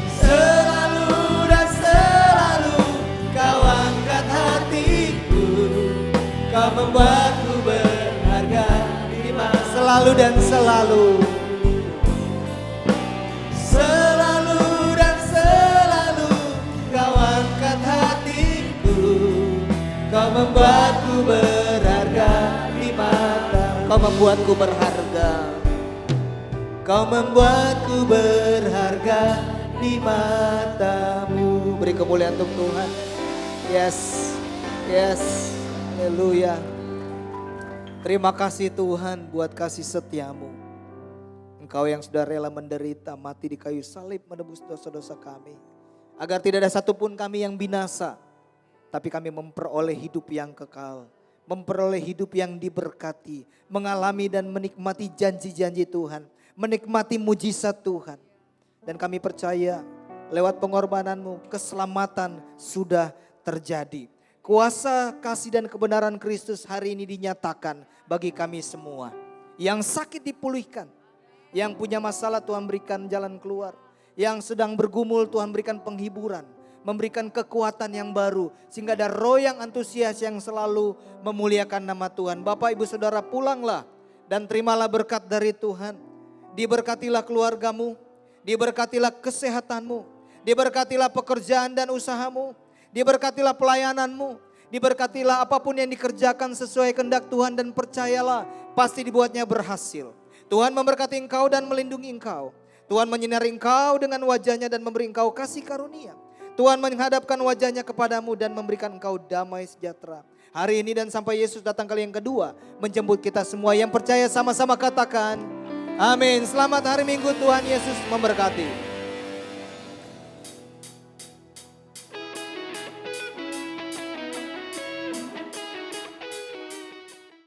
Selalu dan selalu Kau angkat hatiku, Kau selalu dan selalu. Selalu dan selalu kau angkat hatiku. Kau membuatku berharga di mata. Kau membuatku berharga. Kau membuatku berharga di matamu. Beri kemuliaan untuk Tuhan. Yes, yes, haleluya. Terima kasih Tuhan buat kasih setiamu. Engkau yang sudah rela menderita, mati di kayu salib menebus dosa-dosa kami. Agar tidak ada satupun kami yang binasa, tapi kami memperoleh hidup yang kekal. Memperoleh hidup yang diberkati, mengalami dan menikmati janji-janji Tuhan. Menikmati mujizat Tuhan. Dan kami percaya lewat pengorbananmu keselamatan sudah terjadi. Kuasa kasih dan kebenaran Kristus hari ini dinyatakan bagi kami semua. Yang sakit dipulihkan. Yang punya masalah Tuhan berikan jalan keluar. Yang sedang bergumul Tuhan berikan penghiburan. Memberikan kekuatan yang baru. Sehingga ada roh yang antusias yang selalu memuliakan nama Tuhan. Bapak ibu saudara pulanglah dan terimalah berkat dari Tuhan. Diberkatilah keluargamu. Diberkatilah kesehatanmu. Diberkatilah pekerjaan dan usahamu. Diberkatilah pelayananmu. Diberkatilah apapun yang dikerjakan sesuai kehendak Tuhan dan percayalah pasti dibuatnya berhasil. Tuhan memberkati engkau dan melindungi engkau. Tuhan menyinari engkau dengan wajahnya dan memberi engkau kasih karunia. Tuhan menghadapkan wajahnya kepadamu dan memberikan engkau damai sejahtera. Hari ini dan sampai Yesus datang kali yang kedua menjemput kita semua yang percaya sama-sama katakan amin. Selamat hari Minggu, Tuhan Yesus memberkati.